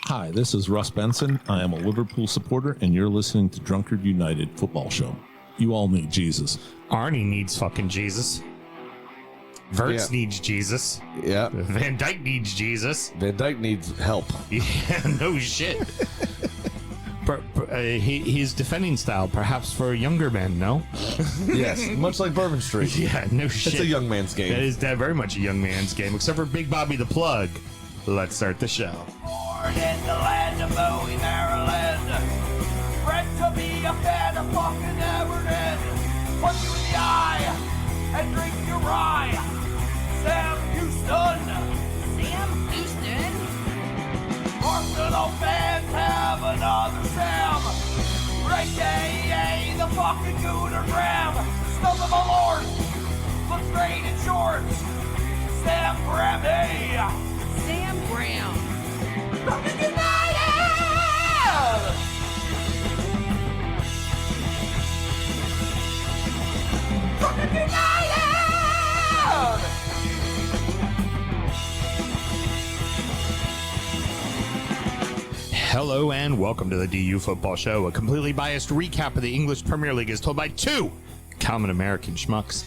Hi, this is Russ Benson. I am a Liverpool supporter, and you're listening to Drunkard United Football Show. You all need Jesus. Arnie needs fucking Jesus. Verts needs Jesus. Yeah. Van Dijk needs Jesus. Van Dijk needs help. Yeah, no shit. His defending style, perhaps for younger men, no? Yes, much like Bourbon Street. Yeah, no shit. It's a young man's game. That is very much a young man's game, except for Big Bobby the Plug. Let's start the show. Born in the land of Bowie, Maryland. Bred to be a fan of fucking Everton. Punch you in the eye and drink your rye. Sam Houston. Sam Houston? Arsenal fans have another Sam. AKA the fucking Gooner Graham. Snub of Malört. Looks great in shorts. Sam Grammy. Sam Graham. Fucking United! Fucking United! Hello and welcome to the DU Football Show, a completely biased recap of the English Premier League as told by two common American schmucks.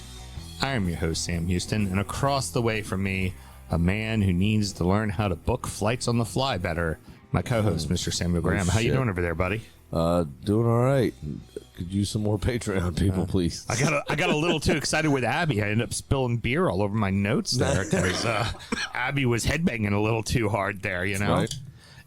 I am your host, Sam Houston, and across the way from me, a man who needs to learn how to book flights on the fly better, my co-host, Mr. Samuel Graham. How you doing over there, buddy? Doing all right. Could use some more Patreon people, please. I got a little too excited with Abby. I ended up spilling beer all over my notes there because Abby was headbanging a little too hard there, you know? Right.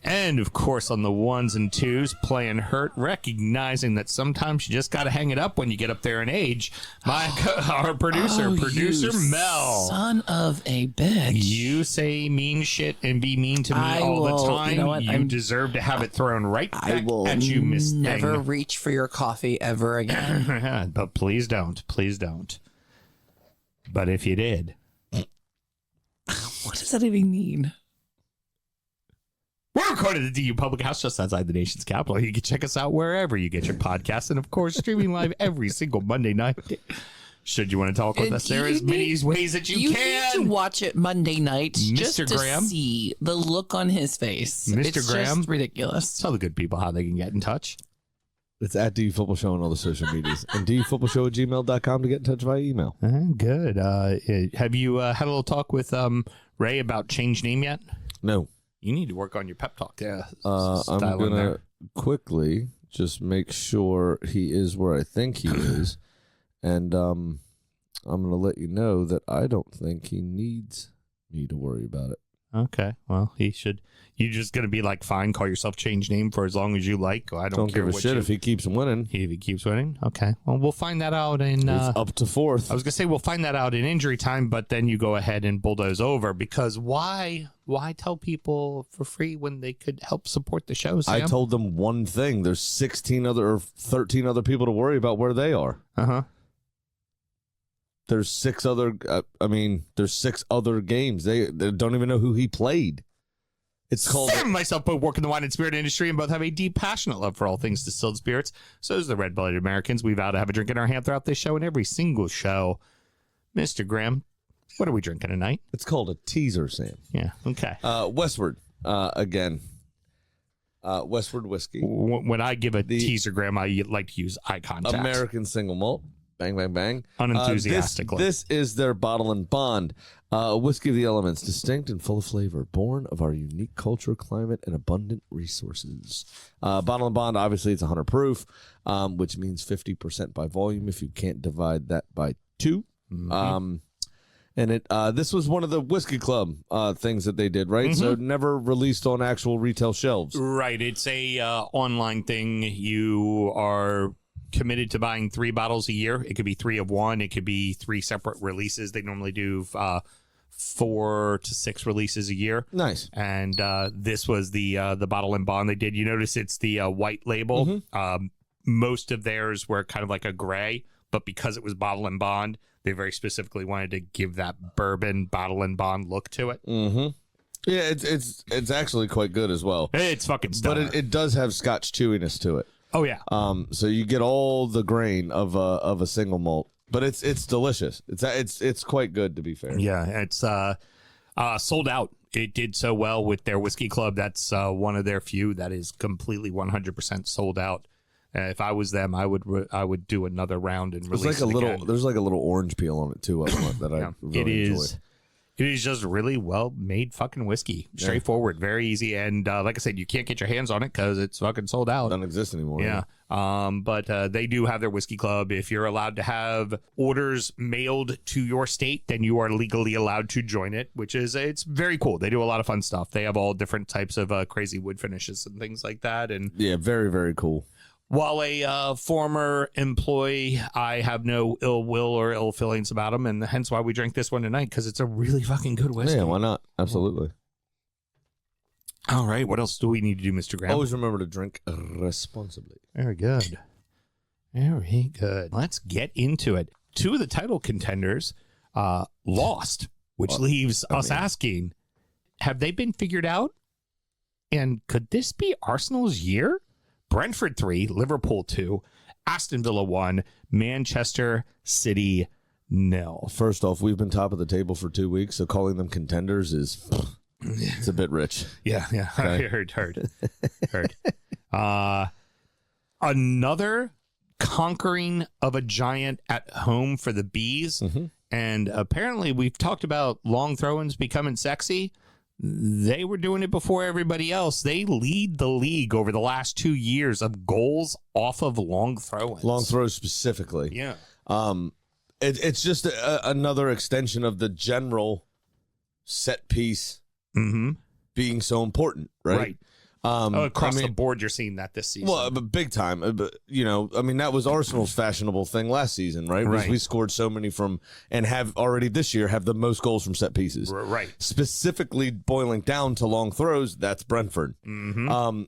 And, of course, on the ones and twos, playing hurt, recognizing that sometimes you just got to hang it up when you get up there in age. Our producer, Mel. Son of a bitch. You say mean shit and be mean to me all the time. You know what? You deserve to have it thrown right back at you, Miss never Thing. reach for your coffee ever again. But please don't. Please don't. But if you did. What does that even mean? We're recording at the DU Public House just outside the nation's capital. You can check us out wherever you get your podcasts. And, of course, streaming live every single Monday night. Should you want to talk with us, there is many ways that you can. You need to watch it Monday night just Mr. Graham? to see the look on his face. Mr. It's Graham? just ridiculous. Tell the good people how they can get in touch. It's at DU Football Show on all the social medias. And dufootballshow@gmail.com to get in touch via email. Good. Have you had a little talk with Ray about change name yet? No. You need to work on your pep talk. Yeah, I'm going to quickly just make sure he is where I think he is. And I'm going to let you know that I don't think he needs me to worry about it. Okay. Well, he should. You're just going to be like, fine, call yourself change name for as long as you like. I don't care give a what shit if he keeps winning. If he keeps winning. Okay. Well, we'll find that out in... It's up to fourth. I was going to say we'll find that out in injury time, but then you go ahead and bulldoze over because why tell people for free when they could help support the show, Sam? I told them one thing. There's 13 other people to worry about where they are. Uh-huh. There's six other games. They don't even know who he played. It's called... Sam and myself both work in the wine and spirit industry and both have a deep, passionate love for all things distilled spirits. So does the red-blooded Americans. We vow to have a drink in our hand throughout this show and every single show. Mr. Graham, what are we drinking tonight? It's called a teaser, Sam. Yeah, okay. Westward, again. Westward whiskey. When I give a teaser, Graham, I like to use eye contact. American single malt. Bang, bang, bang. Unenthusiastically. This is their Bottle and Bond. A whiskey of the elements, distinct and full of flavor, born of our unique culture, climate, and abundant resources. Bottle and Bond, obviously, it's 100 proof, which means 50% by volume if you can't divide that by 2. Mm-hmm. And this was one of the Whiskey Club things that they did, right? Mm-hmm. So never released on actual retail shelves. Right. It's a online thing. You are committed to buying 3 bottles a year. It could be 3 of one. It could be 3 separate releases. They normally do 4 to 6 releases a year. Nice. And this was the Bottle and Bond they did. You notice it's the white label. Mm-hmm. Most of theirs were kind of like a gray, but because it was Bottle and Bond, they very specifically wanted to give that bourbon Bottle and Bond look to it. Mm-hmm. Yeah, it's actually quite good as well. It's fucking stellar. But it does have Scotch chewiness to it. Oh yeah. So you get all the grain of a single malt, but it's delicious. It's quite good, to be fair. Yeah, it's Sold out. It did so well with their whiskey club. That's one of their few that is completely 100% sold out. If I was them, I would do another round and release it again. There's like a little orange peel on it too. That I really enjoy. It is just really well made fucking whiskey. Straightforward, very easy, and like I said, you can't get your hands on it because it's fucking sold out. Doesn't exist anymore. Yeah. But they do have their whiskey club. If you're allowed to have orders mailed to your state, then you are legally allowed to join it, which is it's very cool. They do a lot of fun stuff. They have all different types of crazy wood finishes and things like that. And yeah, very, very cool. While a former employee, I have no ill will or ill feelings about him, and hence why we drink this one tonight, because it's a really fucking good whiskey. Yeah, why not? Absolutely. All right, what else do we need to do, Mr. Graham? Always remember to drink responsibly. Very good. Very good. Let's get into it. Two of the title contenders lost, which leaves us asking, have they been figured out? And could this be Arsenal's year? Brentford 3, Liverpool 2, Aston Villa 1, Manchester City 0. First off, we've been top of the table for 2 weeks, so calling them contenders is it's a bit rich. Yeah. Okay. Heard. Another conquering of a giant at home for the Bees. Mm-hmm. And apparently we've talked about long throw-ins becoming sexy. They were doing it before everybody else. They lead the league over the last 2 years of goals off of long throw-ins. Long throws specifically. Yeah. It's just another extension of the general set piece being so important, right? Across the board, you're seeing that this season. Well, but big time. But, that was Arsenal's fashionable thing last season, right? Right. We scored so many from, and have already this year have the most goals from set pieces. Right. Specifically boiling down to long throws, that's Brentford.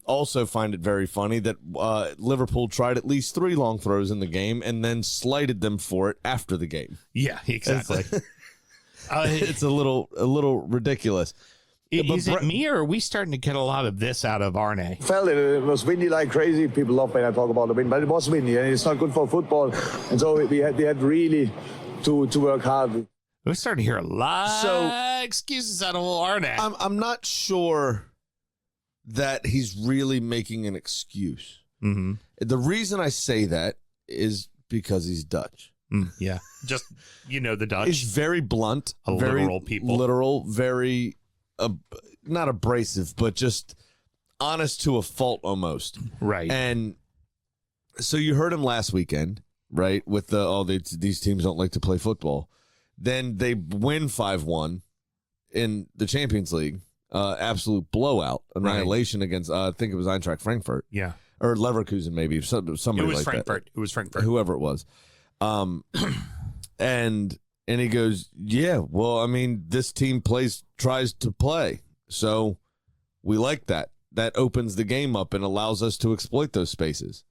Also find it very funny that Liverpool tried at least 3 long throws in the game and then slighted them for it after the game. Yeah, exactly. It's a little ridiculous. Is it me, or are we starting to get a lot of this out of Arne? Felt it was windy like crazy. People love when I talk about the wind, but it was windy and it's not good for football. And so we had really to work hard. We're starting to hear a lot of excuses out of Arne. I'm not sure that he's really making an excuse. The reason I say that is because he's Dutch. Yeah, just the Dutch. He's very blunt, very literal people, very. Not abrasive, but just honest to a fault almost. Right. And so you heard him last weekend, right? With these teams don't like to play football. Then they win 5-1 in the Champions League. Absolute blowout, annihilation against, I think it was Eintracht Frankfurt. Yeah. Or Leverkusen, maybe. Somebody it was like Frankfurt. that. It was Frankfurt. Whoever it was. And he goes, yeah, well, this team tries to play. So we like that. That opens the game up and allows us to exploit those spaces.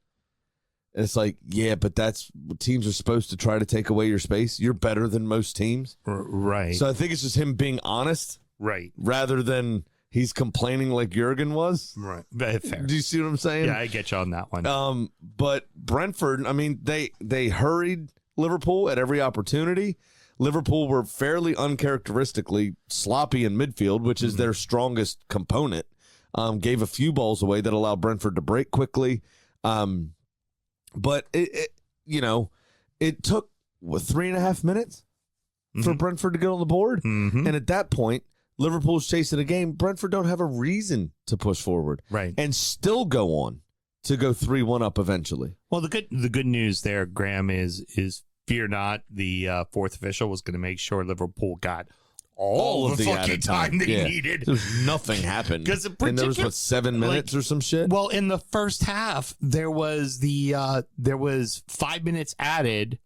And it's like, yeah, but that's teams are supposed to try to take away your space. You're better than most teams. Right. So I think it's just him being honest. Right. Rather than he's complaining like Jurgen was. Right. Fair. Do you see what I'm saying? Yeah, I get you on that one. But Brentford, they hurried Liverpool at every opportunity. Liverpool were fairly uncharacteristically sloppy in midfield, which is their strongest component. Gave a few balls away that allowed Brentford to break quickly. But it took 3.5 minutes for Brentford to get on the board. And at that point, Liverpool's chasing a game. Brentford don't have a reason to push forward. Right. And still go on to go 3-1 up eventually. Well, the good news there, Graham, is fear not, the fourth official was going to make sure Liverpool got all of the fucking time they needed. There's nothing happened. And there was 7 minutes or some shit. Well, in the first half, there was 5 minutes added,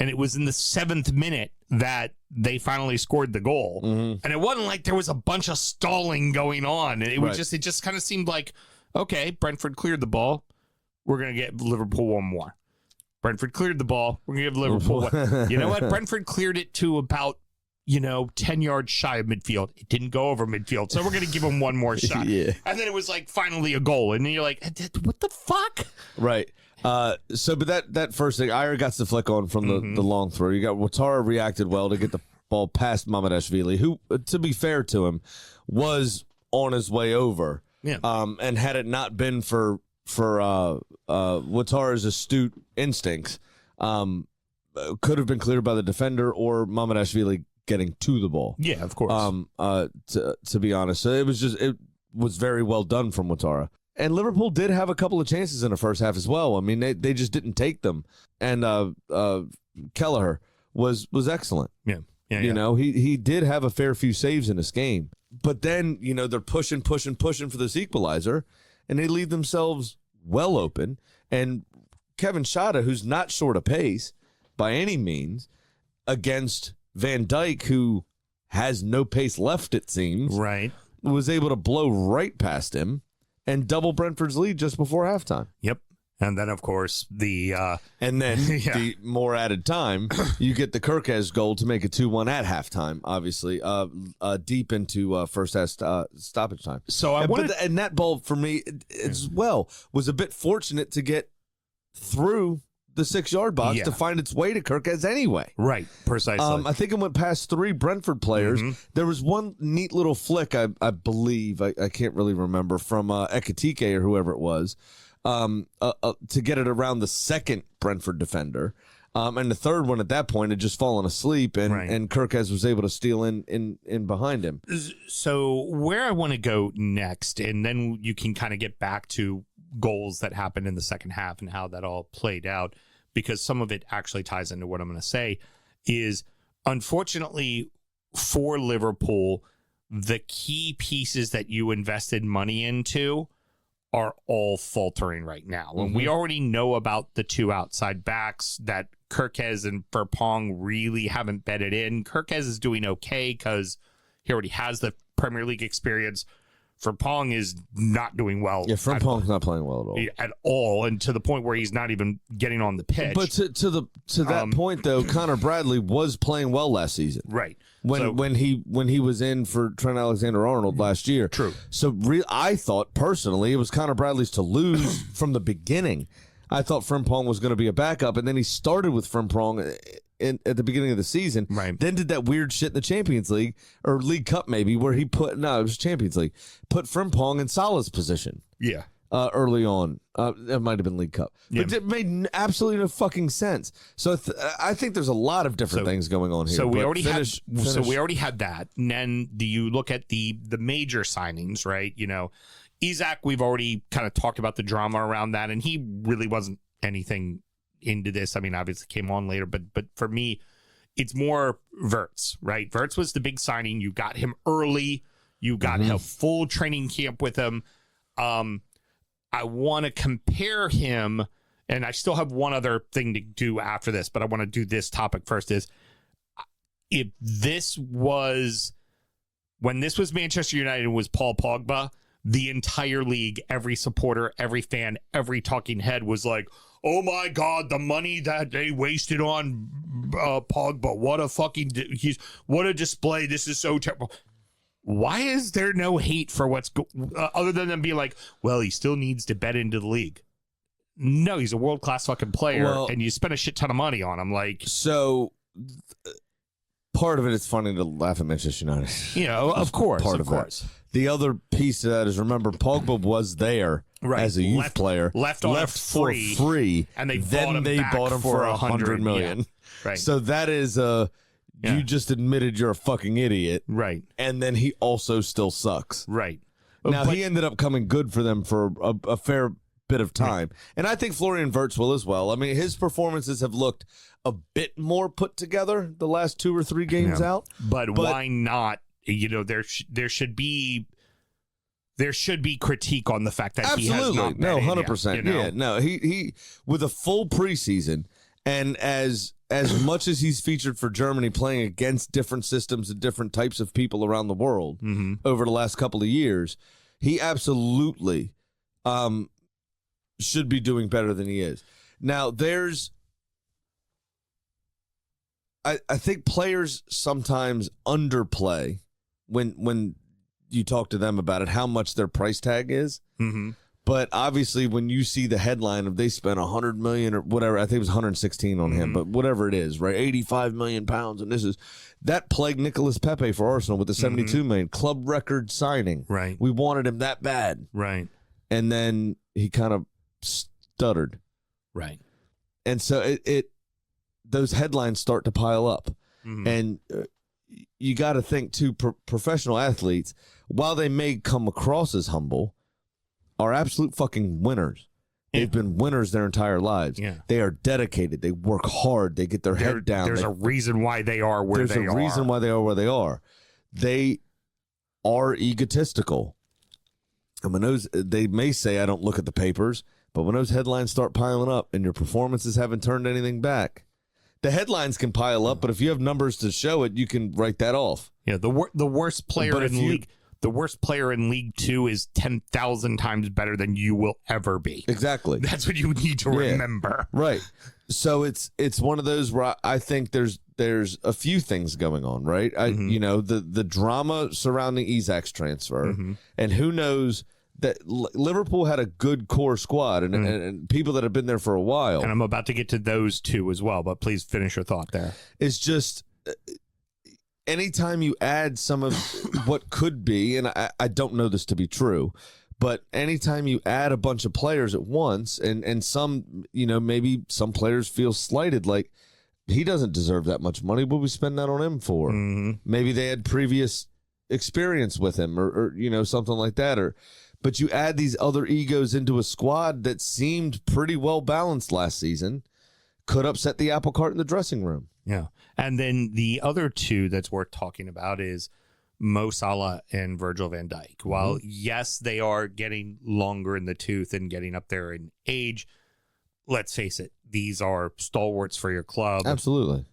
and it was in the 7th minute that they finally scored the goal. And it wasn't like there was a bunch of stalling going on. And it was it just kind of seemed like, okay, Brentford cleared the ball. We're going to get Liverpool one more. Brentford cleared the ball. We're going to give Liverpool one. You know what? Brentford cleared it to about, 10 yards shy of midfield. It didn't go over midfield. So we're going to give them one more shot. Yeah. And then it was like finally a goal. And then you're like, what the fuck? Right. But that first thing, Ira got the flick on from the long throw. You got Ouattara reacted well to get ball past Mamardashvili, who, to be fair to him, was on his way over. Yeah. And had it not been for Ouattara's astute instincts, could have been cleared by the defender or Mamardashvili getting to the ball. Yeah, of course. To be honest, so it was very well done from Ouattara. And Liverpool did have a couple of chances in the first half as well. I mean, they just didn't take them. And Kelleher was excellent. Yeah. You know, he did have a fair few saves in this game. But then, you know, they're pushing for this equalizer, and they leave themselves well open. And Kevin Schade, who's not short of pace by any means, against Van Dijk, who has no pace left, it seems, Right. was able to blow right past him and double Brentford's lead just before halftime. Yep. And then, of course, And then the more added time, you get the Kirkes goal to make it 2-1 at halftime, obviously, deep into first half stoppage time. So I wanted... And that ball, for me, as well, was a bit fortunate to get through the 6-yard box to find its way to Kirkes anyway. Right, precisely. I think it went past 3 Brentford players. Mm-hmm. There was one neat little flick, I believe, I can't really remember, from Ekitike or whoever it was, to get it around the second Brentford defender. And the third one at that point had just fallen asleep, and Kirkes was able to steal in behind him. So where I want to go next, and then you can kind of get back to goals that happened in the second half and how that all played out, because some of it actually ties into what I'm going to say, is unfortunately for Liverpool, the key pieces that you invested money into are all faltering right now. And we already know about the 2 outside backs that Kirkes and Frimpong really haven't bedded in. Kirkes is doing okay because he already has the Premier League experience. Frimpong is not doing well. Yeah, Frimpong's not playing well at all. At all, and to the point where he's not even getting on the pitch. But to that point, though, Connor Bradley was playing well last season. Right. When he was in for Trent Alexander-Arnold last year. True. So I thought personally it was Connor Bradley's to lose from the beginning. I thought Frimpong was going to be a backup, and then he started with Frimpong at the beginning of the season. Right. Then did that weird shit in the Champions League or League Cup maybe where he it was Champions League. Put Frimpong in Salah's position. Yeah. Early on. It might have been League Cup. Yeah. But it made absolutely no fucking sense. So I think there's a lot of different things going on here. So we already finish. had that. And then do you look at the major signings, right? You know, Isak, we've already kind of talked about the drama around that, and he really wasn't anything into this. I mean, obviously came on later, but for me, it's more Wirtz, right? Wirtz was the big signing. You got him early. You got a full training camp with him. I want to compare him, and I still have one other thing to do after this, but I want to do this topic first, is if this was, when this was Manchester United and was Paul Pogba, the entire league, every supporter, every fan, every talking head was like, oh my God, the money that they wasted on Pogba. What a display. This is so terrible. Why is there no hate for other than them being like, well, he still needs to bet into the league? No, he's a world-class fucking player, and you spend a shit ton of money on him. Like, so part of it is funny to laugh at Manchester United. You know, of course. Part of course. The other piece of that is, remember, Pogba was there as a youth player. Left for free. And they bought him for $100 million. Yeah. Right. So that is you just admitted you're a fucking idiot. Right. And then he also still sucks. Right. Now, he ended up coming good for them for a fair bit of time. Right. And I think Florian Wirtz will as well. I mean, his performances have looked a bit more put together the last 2 or 3 games out. But why not? You know, there should be critique on the fact that he has not been 100%. You know? Yeah, no, he with a full preseason, and as much as he's featured for Germany playing against different systems and different types of people around the world over the last couple of years, he absolutely should be doing better than he is. Now, I think players sometimes underplay when you talk to them about it, how much their price tag is. But obviously, when you see the headline of they spent $100 million or whatever, I think it was 116 on him, but whatever it is, right? 85 million pounds, and that plagued Nicolas Pepe for Arsenal with the 72 million club record signing. Right. We wanted him that bad, Right. and then he kind of stuttered, Right. and so those headlines start to pile up, and you got to think too. Professional athletes, while they may come across as humble, are absolute fucking winners. They've been winners their entire lives. Yeah. They are dedicated. They work hard. They get their head down. There's a reason why they are where they are. There's a reason why they are where they are. They are egotistical. And when they may say, I don't look at the papers, but when those headlines start piling up and your performances haven't turned anything back, the headlines can pile up, but if you have numbers to show it, you can write that off. Yeah, the worst player in league. The worst player in League 2 is 10,000 times better than you will ever be. Exactly. That's what you need to remember. Right. So it's one of those where I think there's a few things going on, right? You know, the drama surrounding Isak's transfer, and who knows that Liverpool had a good core squad and people that have been there for a while. And I'm about to get to those two as well, but please finish your thought there. It's just anytime you add some of what could be, and I don't know this to be true, but anytime you add a bunch of players at once, and some, you know, maybe some players feel slighted, like he doesn't deserve that much money. What we spend that on him for? Maybe they had previous experience with him, or you know, something like that. But you add these other egos into a squad that seemed pretty well balanced last season, could upset the apple cart in the dressing room. Yeah. And then the other two that's worth talking about is Mo Salah and Virgil van Dijk. While, yes, they are getting longer in the tooth and getting up there in age, let's face it, these are stalwarts for your club. Absolutely.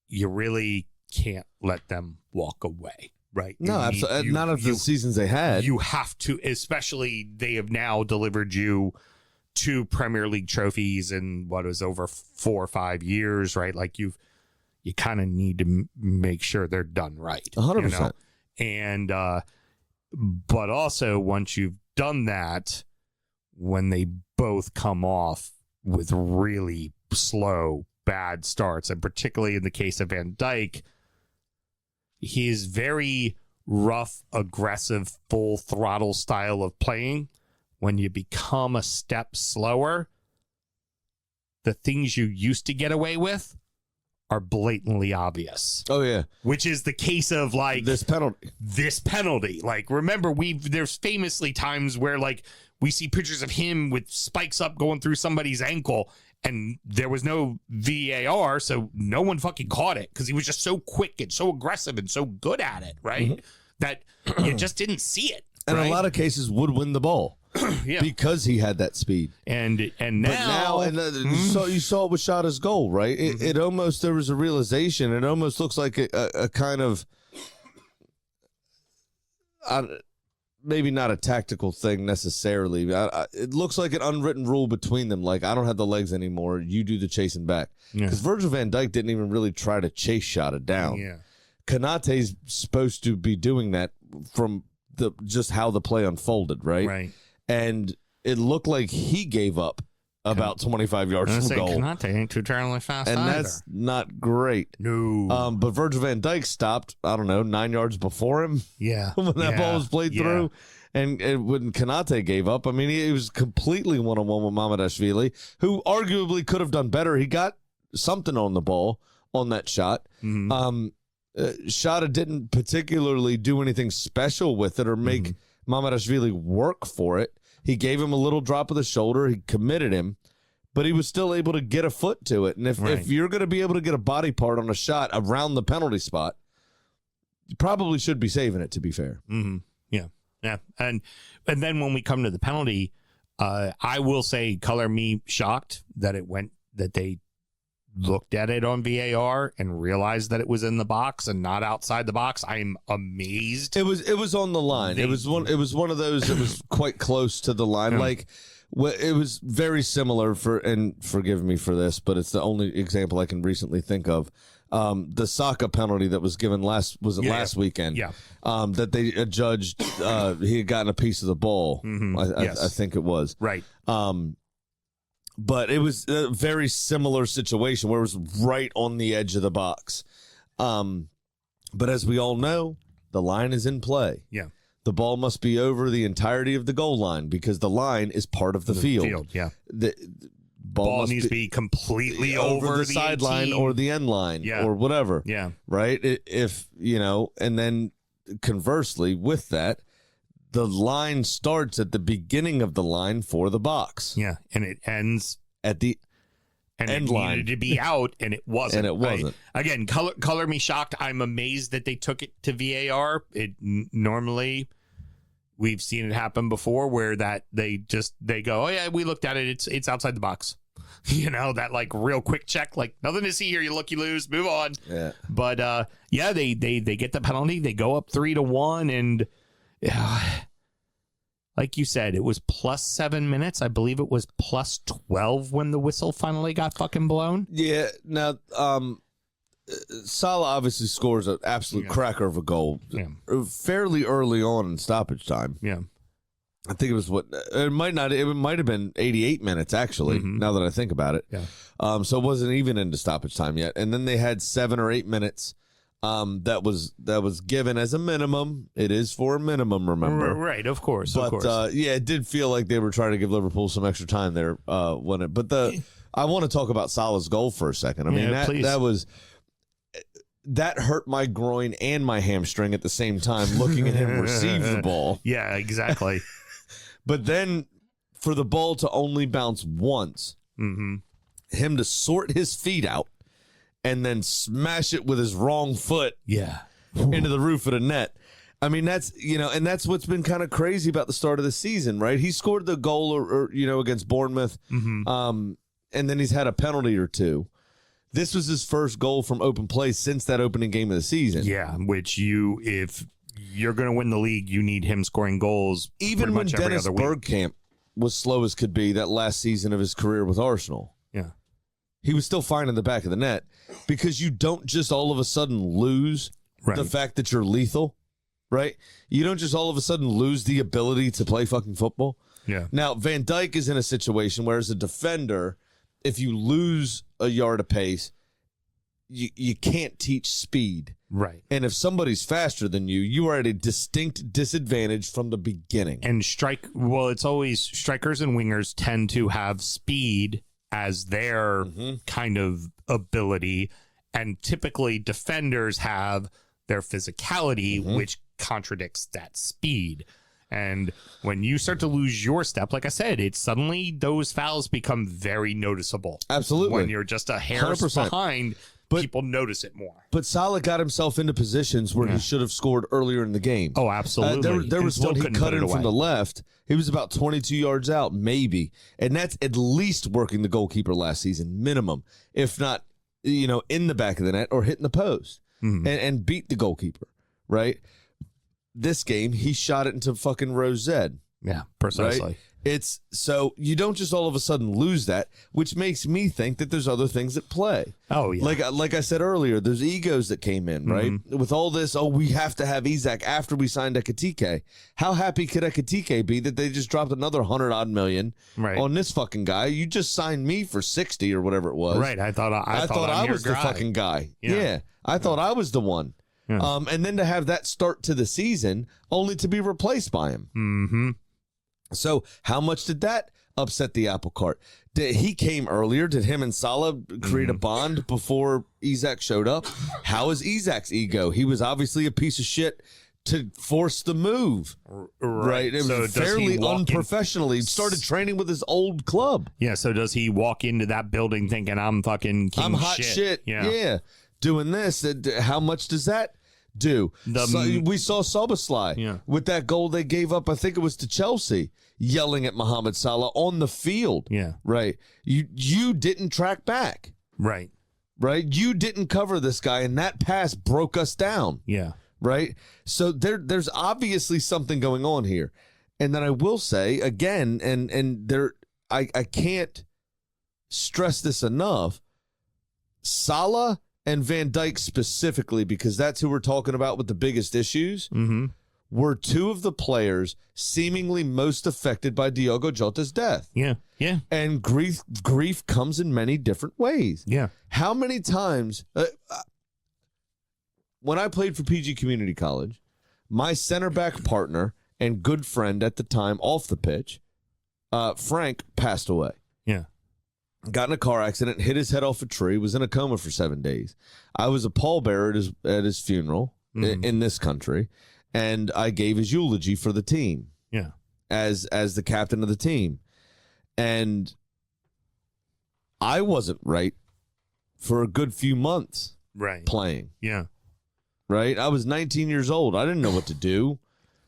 You really can't let them walk away, right? No, absolutely. Not of the seasons they had. You have to, especially they have now delivered you 2 Premier League trophies in what was over 4 or 5 years, right? Like you kind of need to make sure they're done right. 100%. You know? And, but also once you've done that, when they both come off with really slow, bad starts, and particularly in the case of Van Dijk, his very rough, aggressive, full throttle style of playing, when you become a step slower, the things you used to get away with are blatantly obvious. Oh, yeah. Which is the case of, like, this penalty. Like, remember, there's famously times where, like, we see pictures of him with spikes up going through somebody's ankle, and there was no VAR, so no one fucking caught it because he was just so quick and so aggressive and so good at it, right? That you just didn't see it. And right? a lot of cases would win the ball. Yeah. Because he had that speed. And now you saw it with Shada's goal, right? It almost, there was a realization. It almost looks like a kind of, maybe not a tactical thing necessarily. It looks like an unwritten rule between them. Like, I don't have the legs anymore. You do the chasing back. Because Virgil van Dijk didn't even really try to chase Shada down. Yeah. Konate's supposed to be doing that from just how the play unfolded, right? Right. And it looked like he gave up about 25 yards from goal. Konate ain't too terribly fast and either. That's not great. No. But Virgil van Dijk stopped, I don't know, 9 yards before him. Yeah. When that ball was played through. And when Konate gave up, I mean, he was completely one-on-one with Mamardashvili, who arguably could have done better. He got something on the ball on that shot. Shada didn't particularly do anything special with it or make Mamardashvili work for it. He gave him a little drop of the shoulder. He committed him, but he was still able to get a foot to it. And if you're going to be able to get a body part on a shot around the penalty spot, you probably should be saving it, to be fair. Yeah. Yeah. And then when we come to the penalty, I will say, color me shocked that they looked at it on VAR and realized that it was in the box and not outside the box. I'm amazed. It was on the line. It was one of those that was quite close to the line. Like, it was very similar and forgive me for this, but it's the only example I can recently think of. the Saka penalty that was given last weekend. Yeah. That they judged he had gotten a piece of the ball. I think it was. Right. But it was a very similar situation where it was right on the edge of the box. But as we all know, the line is in play. Yeah. The ball must be over the entirety of the goal line because the line is part of the field. Yeah. The ball needs to be completely over the sideline or the end line or whatever. Yeah. Right? If, and then conversely with that, the line starts at the beginning of the line for the box. Yeah. And it ends at the end line. Needed to be out, and it wasn't. And it wasn't. Again, color me shocked. I'm amazed that they took it to VAR. Normally, we've seen it happen before where that they go, oh yeah, we looked at it. It's outside the box. That like real quick check, like nothing to see here. You look, you lose, move on. Yeah. But they get the penalty. They go up 3-1, and like you said, it was plus 7 minutes. I believe it was plus 12 when the whistle finally got fucking blown. Yeah. Now, Salah obviously scores an absolute cracker of a goal fairly early on in stoppage time. Yeah. I think it was it might have been 88 minutes actually, now that I think about it. Yeah. So it wasn't even into stoppage time yet. And then they had 7 or 8 minutes that was given as a minimum. It is for a minimum, remember? Right, of course. But it did feel like they were trying to give Liverpool some extra time there I want to talk about Salah's goal for a second. I mean, that hurt my groin and my hamstring at the same time looking at him receive the ball. Yeah, exactly. But then for the ball to only bounce once, him to sort his feet out and then smash it with his wrong foot into the roof of the net. I mean, that's, and that's what's been kind of crazy about the start of the season, right? He scored the goal against Bournemouth, and then he's had a penalty or two. This was his first goal from open play since that opening game of the season. Yeah, which if you're going to win the league, you need him scoring goals. Even when Dennis Bergkamp was slow as could be that last season of his career with Arsenal. Yeah. He was still fine in the back of the net because you don't just all of a sudden lose the fact that you're lethal, right? You don't just all of a sudden lose the ability to play fucking football. Yeah. Now, Van Dijk is in a situation where as a defender, if you lose a yard of pace, you can't teach speed. Right. And if somebody's faster than you, you are at a distinct disadvantage from the beginning. And it's always strikers and wingers tend to have speed as their kind of ability. And typically defenders have their physicality, which contradicts that speed. And when you start to lose your step, like I said, it's suddenly those fouls become very noticeable. Absolutely. When you're just a hair 100%. behind, people notice it more. But Salah got himself into positions where he should have scored earlier in the game. Oh, absolutely. There was one he cut in from the left. He was about 22 yards out, maybe. And that's at least working the goalkeeper last season, minimum. If not, in the back of the net or hitting the post and beat the goalkeeper, right? This game, he shot it into fucking row Z. Yeah, precisely. Right? It's so you don't just all of a sudden lose that, which makes me think that there's other things at play. Oh, yeah. Like I said earlier, there's egos that came in, right? With all this, we have to have Isak after we signed Ekitike. How happy could Ekitike be that they just dropped another 100-odd million on this fucking guy? You just signed me for 60 or whatever it was. Right. I thought I was the fucking guy. Yeah. I thought I was the one. Yeah. And then to have that start to the season only to be replaced by him. Mm-hmm. So how much did that upset the apple cart? He came earlier. Did him and Salah create a bond before Isak showed up? How is Isak's ego? He was obviously a piece of shit to force the move. Right. It was fairly unprofessional. He started training with his old club. Yeah. So does he walk into that building thinking I'm fucking king I'm hot shit. Yeah. Doing this. How much does that do? We saw Soboslai with that goal they gave up. I think it was to Chelsea, yelling at Mohamed Salah on the field. Yeah. Right. You didn't track back. Right. Right. You didn't cover this guy, and that pass broke us down. Yeah. Right. So there's obviously something going on here. And then I will say again, I can't stress this enough. Salah and Van Dijk specifically, because that's who we're talking about with the biggest issues, were two of the players seemingly most affected by Diogo Jota's death. Yeah. And grief comes in many different ways. Yeah. How many times, when I played for PG Community College, my center back partner and good friend at the time off the pitch, Frank, passed away. Yeah. Got in a car accident, hit his head off a tree, was in a coma for 7 days. I was a pallbearer at his funeral in this country, and I gave his eulogy for the team. Yeah. As the captain of the team. And I wasn't right for a good few months playing. Yeah. Right? I was 19 years old. I didn't know what to do.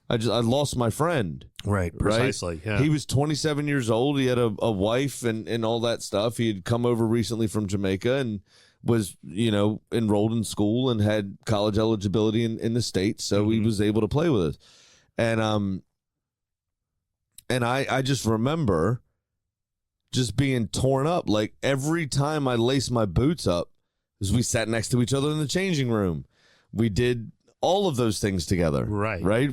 I lost my friend. Right, precisely. Right? Yeah. He was 27 years old. He had a wife and all that stuff. He had come over recently from Jamaica and was, enrolled in school and had college eligibility in the States, so he was able to play with us. And I just remember just being torn up. Like every time I laced my boots up, as we sat next to each other in the changing room, we did all of those things together. Right.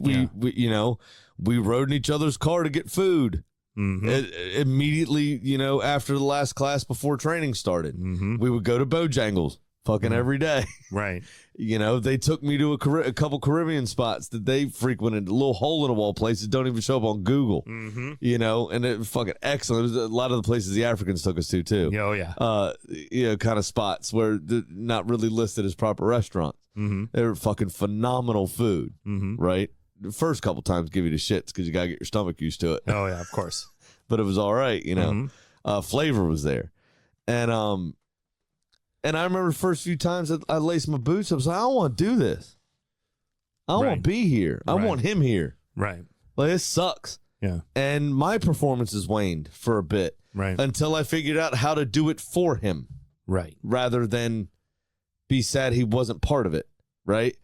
We rode in each other's car to get food. Immediately, after the last class before training started, we would go to Bojangles fucking every day. Right. They took me to a couple Caribbean spots that they frequented, little hole in the wall places don't even show up on Google. And it was fucking excellent. It was a lot of the places the Africans took us to too. Oh yeah. Kind of spots where they're not really listed as proper restaurants. They were fucking phenomenal food. Right. The first couple times give you the shits because you gotta get your stomach used to it. Oh yeah, of course. But it was all right, flavor was there. And I remember the first few times that I laced my boots up, I was like, I don't want to do this. I don't want to be here. I want him here. Right. Like, it sucks. Yeah. And my performances waned for a bit. Right. Until I figured out how to do it for him. Right. Rather than be sad he wasn't part of it. Right.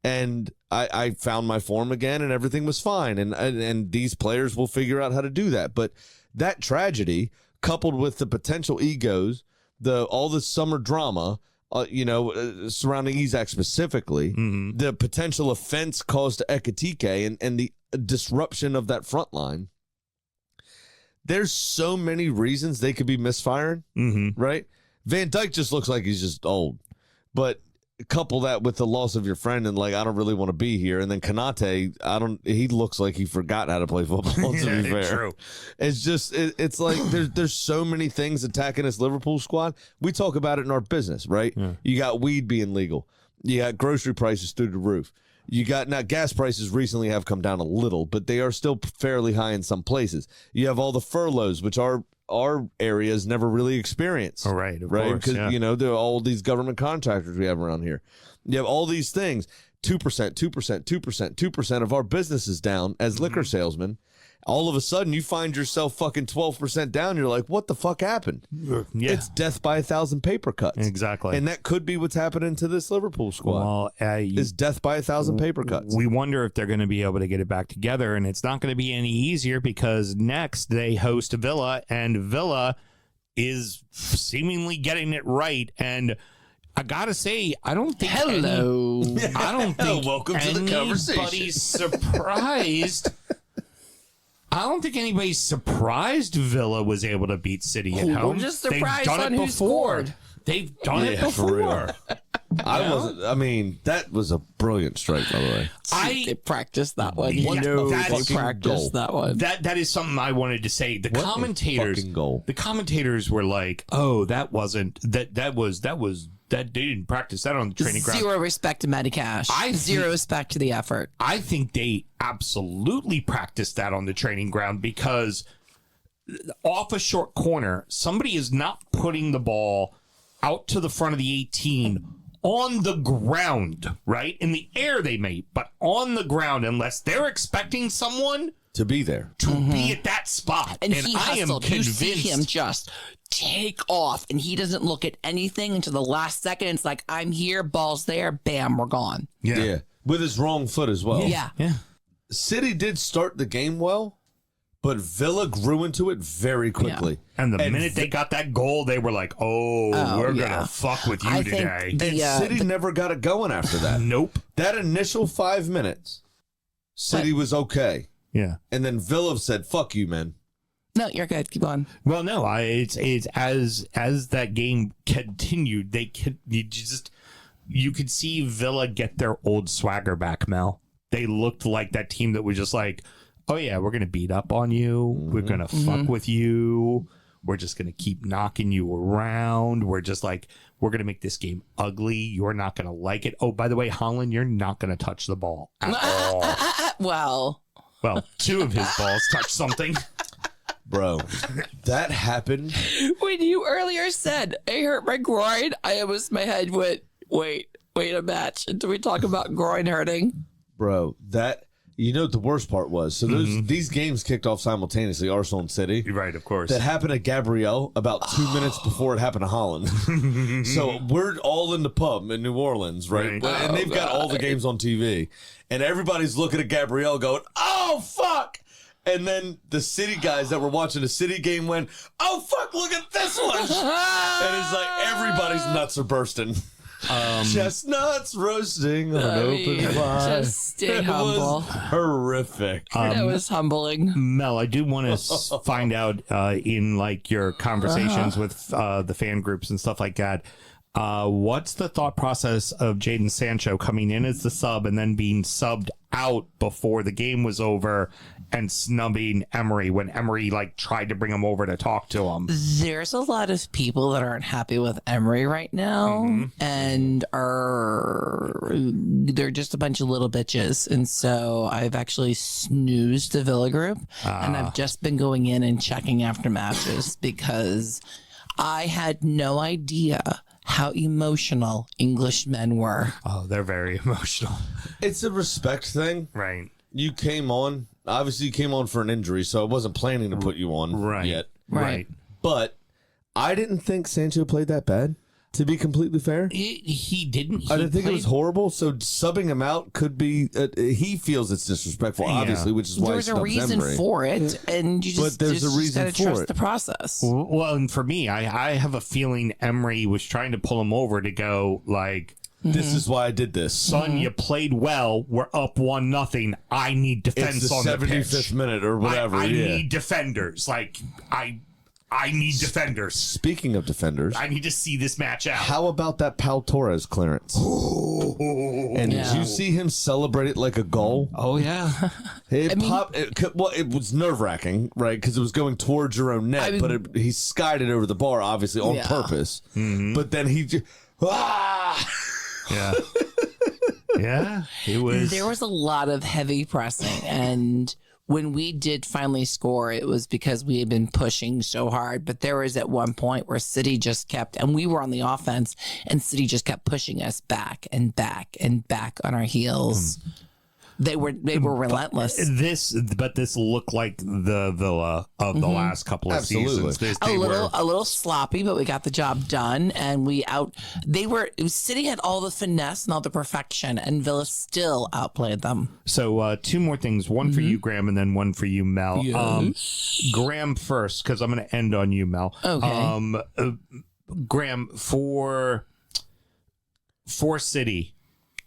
And I found my form again and everything was fine. And these players will figure out how to do that. But that tragedy, coupled with the potential egos, all the summer drama, surrounding Isak specifically, the potential offense caused to Ekitike and the disruption of that front line. There's so many reasons they could be misfiring, right? Van Dijk just looks like he's just old. But couple that with the loss of your friend and I don't really want to be here. And then Konate, he looks like he forgot how to play football, to be fair. True. It's just, it's like there's so many things attacking this Liverpool squad. We talk about it in our business, right? Yeah. You got weed being legal. You got grocery prices through the roof. You got, now gas prices recently have come down a little, but they are still fairly high in some places. You have all the furloughs, which our areas never really experienced. Oh, right, of right? course, Because, there are all these government contractors we have around here. You have all these things. 2%, 2%, 2%, 2% of our business is down as liquor salesmen. All of a sudden, you find yourself fucking 12% down. You're like, what the fuck happened? Yeah. It's death by 1,000 paper cuts. Exactly. And that could be what's happening to this Liverpool squad. Well, is death by 1,000 paper cuts. We wonder if they're going to be able to get it back together, and it's not going to be any easier because next they host Villa, and Villa is seemingly getting it right. And I gotta say, I don't think Welcome to the conversation. Anybody's surprised. I don't think anybody's surprised Villa was able to beat City at home. We're just surprised They've done on it who before. scored. They've done it for real. before. That was a brilliant strike, by the way. They practiced that one. Yeah, They practiced that one. That is something I wanted to say. The commentators were like, "Oh, that they didn't practice that on the training ground." Zero respect to Matty Cash. Zero respect to the effort. I think they absolutely practiced that on the training ground because off a short corner, somebody is not putting the ball out to the front of the 18 on the ground, right? In the air they may, but on the ground, unless they're expecting someone to be there, to be at that spot. And he I am hustled. convinced. You see him just take off, and he doesn't look at anything until the last second. It's like, I'm here, ball's there, bam, we're gone. Yeah. With his wrong foot as well. Yeah. City did start the game well, but Villa grew into it very quickly. And the minute they got that goal, they were like, we're going to fuck with you today. City never got it going after that. Nope. That initial 5 minutes, City was okay. Yeah. And then Villa said, fuck you, man. No, you're good. Keep on. Well, no, it's as that game continued, you could see Villa get their old swagger back, Mel. They looked like that team that was just like, oh yeah, we're gonna beat up on you, we're gonna fuck with you, we're just gonna keep knocking you around, we're gonna make this game ugly, you're not gonna like it. Oh, by the way, Haaland, you're not gonna touch the ball at all. Well, 2 of his balls touched something. Bro, that happened. When you earlier said, I hurt my groin, my head went, wait a match. Until we talk about groin hurting. Bro, you know what the worst part was? So these games kicked off simultaneously, Arsenal and City. Right, of course. That happened to Gabrielle about 2 minutes before it happened to Haaland. So we're all in the pub in New Orleans, right? And they've got all the games on TV. And everybody's looking at Gabrielle going, oh, fuck. And then the City guys that were watching the City game went, oh, fuck, look at this one. And it's like everybody's nuts are bursting. Chestnuts roasting on an open fire. Just stay humble. Horrific. That was humbling. Mel, I do want to find out in like your conversations with the fan groups and stuff like that. What's the thought process of Jadon Sancho coming in as the sub and then being subbed out before the game was over and snubbing Emery when Emery like tried to bring him over to talk to him? There's a lot of people that aren't happy with Emery right now and they're just a bunch of little bitches. And so I've actually snoozed the Villa group and I've just been going in and checking after matches because I had no idea how emotional Englishmen were. Oh, they're very emotional. It's a respect thing. Right. You came on. Obviously, you came on for an injury, so I wasn't planning to put you on yet. Right. But I didn't think Sancho played that bad, to be completely fair. He didn't. I didn't think it was horrible, so subbing him out could be... he feels it's disrespectful, obviously, which is why there's a reason for it, and you just, there's a reason gotta for trust it. the process. Well, and for me, I have a feeling Emery was trying to pull him over to go like... This is why I did this. Son, you played well. We're up 1-0. I need defense It's the on the 75th pitch. minute or whatever. I need defenders. Like, I need defenders. Speaking of defenders, I need to see this match out. how about that Pau Torres clearance? And did you see him celebrate it like a goal? Oh, yeah. It was nerve-wracking, right? Because it was going towards your own net, but he skied it over the bar, obviously, on purpose. But then he just... Yeah. Yeah, it was. There was a lot of heavy pressing, and when we did finally score, it was because we had been pushing so hard. But there was at one point where City just kept, and we were on the offense, and City just kept pushing us back and back and back on our heels. They were relentless. This looked like the Villa of the last couple of seasons. A little sloppy, but we got the job done, and City had all the finesse and all the perfection, and Villa still outplayed them. So 2 more things, one for you, Graham, and then one for you, Mel. Yes. Graham first, because I'm going to end on you, Mel. Okay. Graham, for City,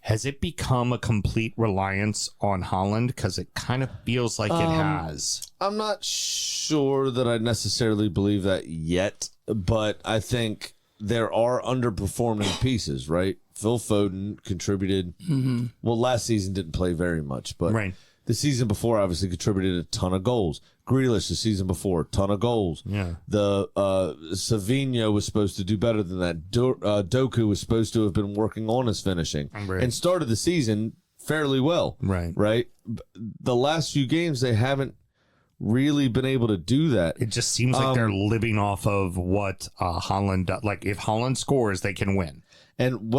has it become a complete reliance on Haaland? Because it kind of feels like it has. I'm not sure that I necessarily believe that yet, but I think there are underperforming pieces, right? Phil Foden contributed. Well, last season didn't play very much, but the season before obviously contributed a ton of goals. Grealish the season before, ton of goals. Yeah. The Savinho was supposed to do better than that. Doku was supposed to have been working on his finishing and started the season fairly well. Right. The last few games they haven't really been able to do that. It just seems like they're living off of what Haaland does. Like if Haaland scores, they can win. And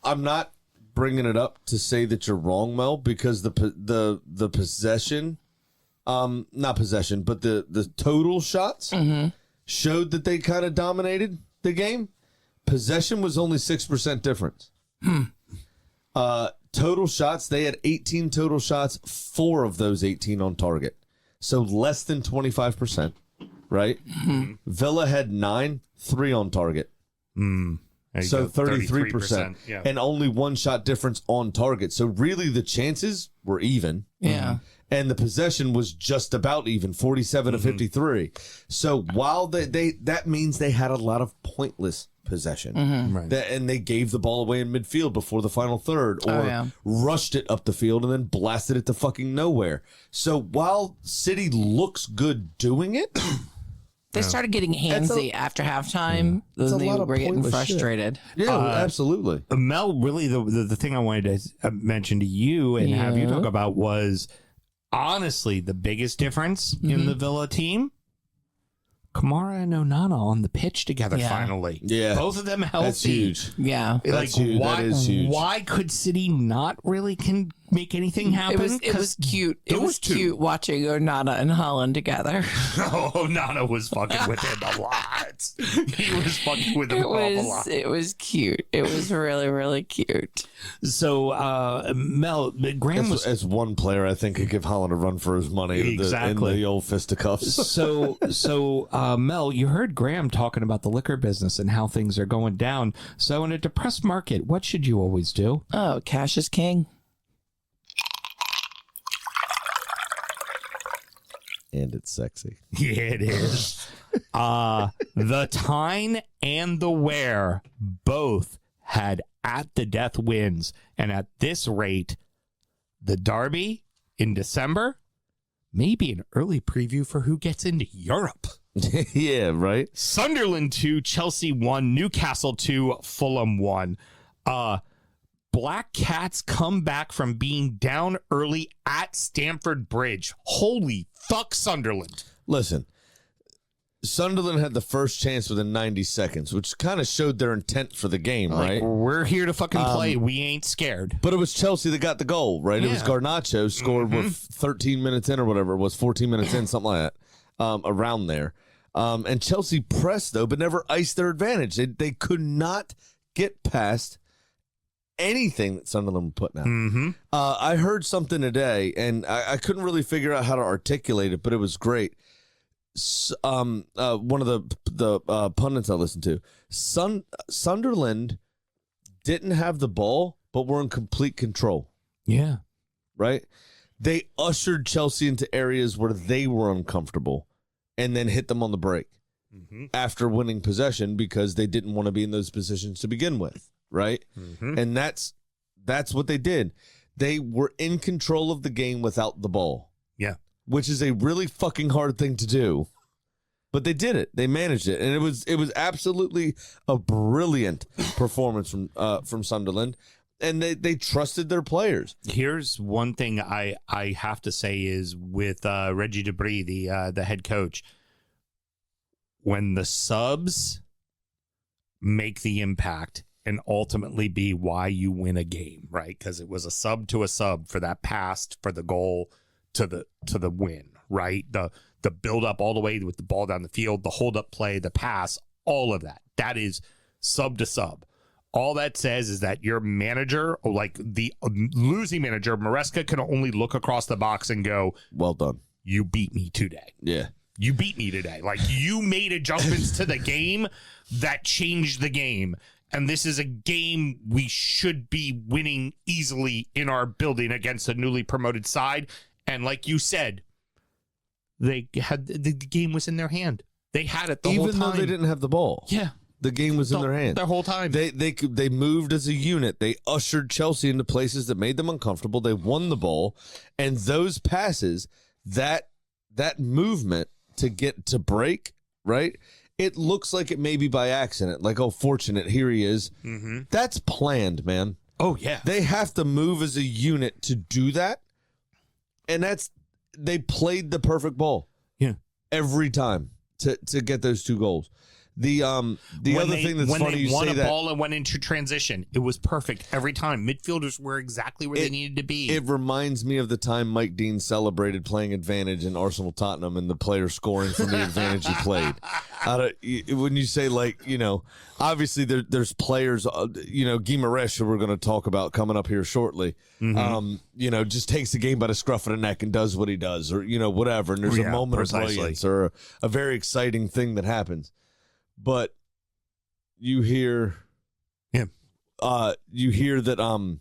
I'm not bringing it up to say that you're wrong, Mel, because the possession. Not possession, but the total shots showed that they kind of dominated the game. Possession was only 6% difference. Total shots, they had 18 total shots, 4 of those 18 on target. so less than 25%, right? Villa had 9, 3 on target. So 33%. Yeah. And only 1 shot difference on target. So really the chances were even. Yeah. And the possession was just about even, 47 to 53. So while that means they had a lot of pointless possession. Right. And they gave the ball away in midfield before the final third, or rushed it up the field and then blasted it to fucking nowhere. So while City looks good doing it, They started getting handsy after halftime. It's a They lot of were getting pointless frustrated. yeah, absolutely. Mel, really, the thing I wanted to mention to you and have you talk about was honestly the biggest difference in the Villa team. Kamara and Onana on the pitch together finally. Yeah. Both of them healthy. That's huge. Yeah. That's huge. Why, That is huge. Why could City not really can make anything happen? It was cute. It was two. cute watching Onana and Holland together. Oh, Nana was fucking with him a lot. He was fucking with him a lot. It was cute. It was really, really cute. So, Mel, Graham was... As one player, I think, could give Holland a run for his money Exactly. in the old fisticuffs. So, Mel, you heard Graham talking about the liquor business and how things are going down. So in a depressed market, what should you always do? Oh, cash is king. And it's sexy. Yeah, it is. The Tyne and the Wear both had at the death wins. And at this rate, the Derby in December may be an early preview for who gets into Europe. Yeah, right? Sunderland 2, Chelsea 1, Newcastle 2, Fulham 1. Black Cats come back from being down early at Stamford Bridge. Holy fuck, Sunderland. Listen, Sunderland had the first chance within 90 seconds, which kind of showed their intent for the game, right? We're here to fucking play. We ain't scared. But it was Chelsea that got the goal, right? It was Yeah. Garnacho scored with 13 minutes in or whatever it was, 14 minutes in, something like that, around there. And Chelsea pressed, though, but never iced their advantage. They could not get past anything that Sunderland were putting out. I heard something today, and I couldn't really figure out how to articulate it, but it was great. One of the pundits I listened to, Sunderland didn't have the ball, but were in complete control. Yeah. Right? They ushered Chelsea into areas where they were uncomfortable and then hit them on the break after winning possession because they didn't want to be in those positions to begin with. Right? And that's what they did. They were in control of the game without the ball. Yeah. Which is a really fucking hard thing to do. But they did it. They managed it. And it was absolutely a brilliant performance from Sunderland. And they trusted their players. Here's one thing I have to say is with Reggie Debris, the head coach, when the subs make the impact and ultimately be why you win a game, right? Because it was a sub to a sub for that pass, for the goal to the win, right? The build up all the way with the ball down the field, the hold up play, the pass, all of that. That is sub to sub. All that says is that your manager, or like the losing manager, Maresca, can only look across the box and go, well done. You beat me today. Yeah. You beat me today. Like, you made adjustments to the game that changed the game. And this is a game we should be winning easily in our building against a newly promoted side. And like you said, they had the game was in their hand. They had it the whole time. Even though they didn't have the ball. Yeah. The game was in their hand. The whole time. They moved as a unit. They ushered Chelsea into places that made them uncomfortable. They won the ball. And those passes, that movement to get to break, right? It looks like it may be by accident. Like, oh, fortunate, here he is. That's planned, man. Oh, yeah. They have to move as a unit to do that. And they played the perfect ball. Yeah. Every time to get those 2 goals. The other thing that's funny, you won say a that ball and went into transition, it was perfect every time. Midfielders were exactly where they needed to be. it reminds me of the time Mike Dean celebrated playing advantage in Arsenal Tottenham and the player scoring from the advantage he played. When you say, like, you know, obviously there's players, you know, Guimaraes, who we're going to talk about coming up here shortly, you know, just takes the game by the scruff of the neck and does what he does, or, you know, whatever. And there's a moment of brilliance or a very exciting thing that happens. But you hear, that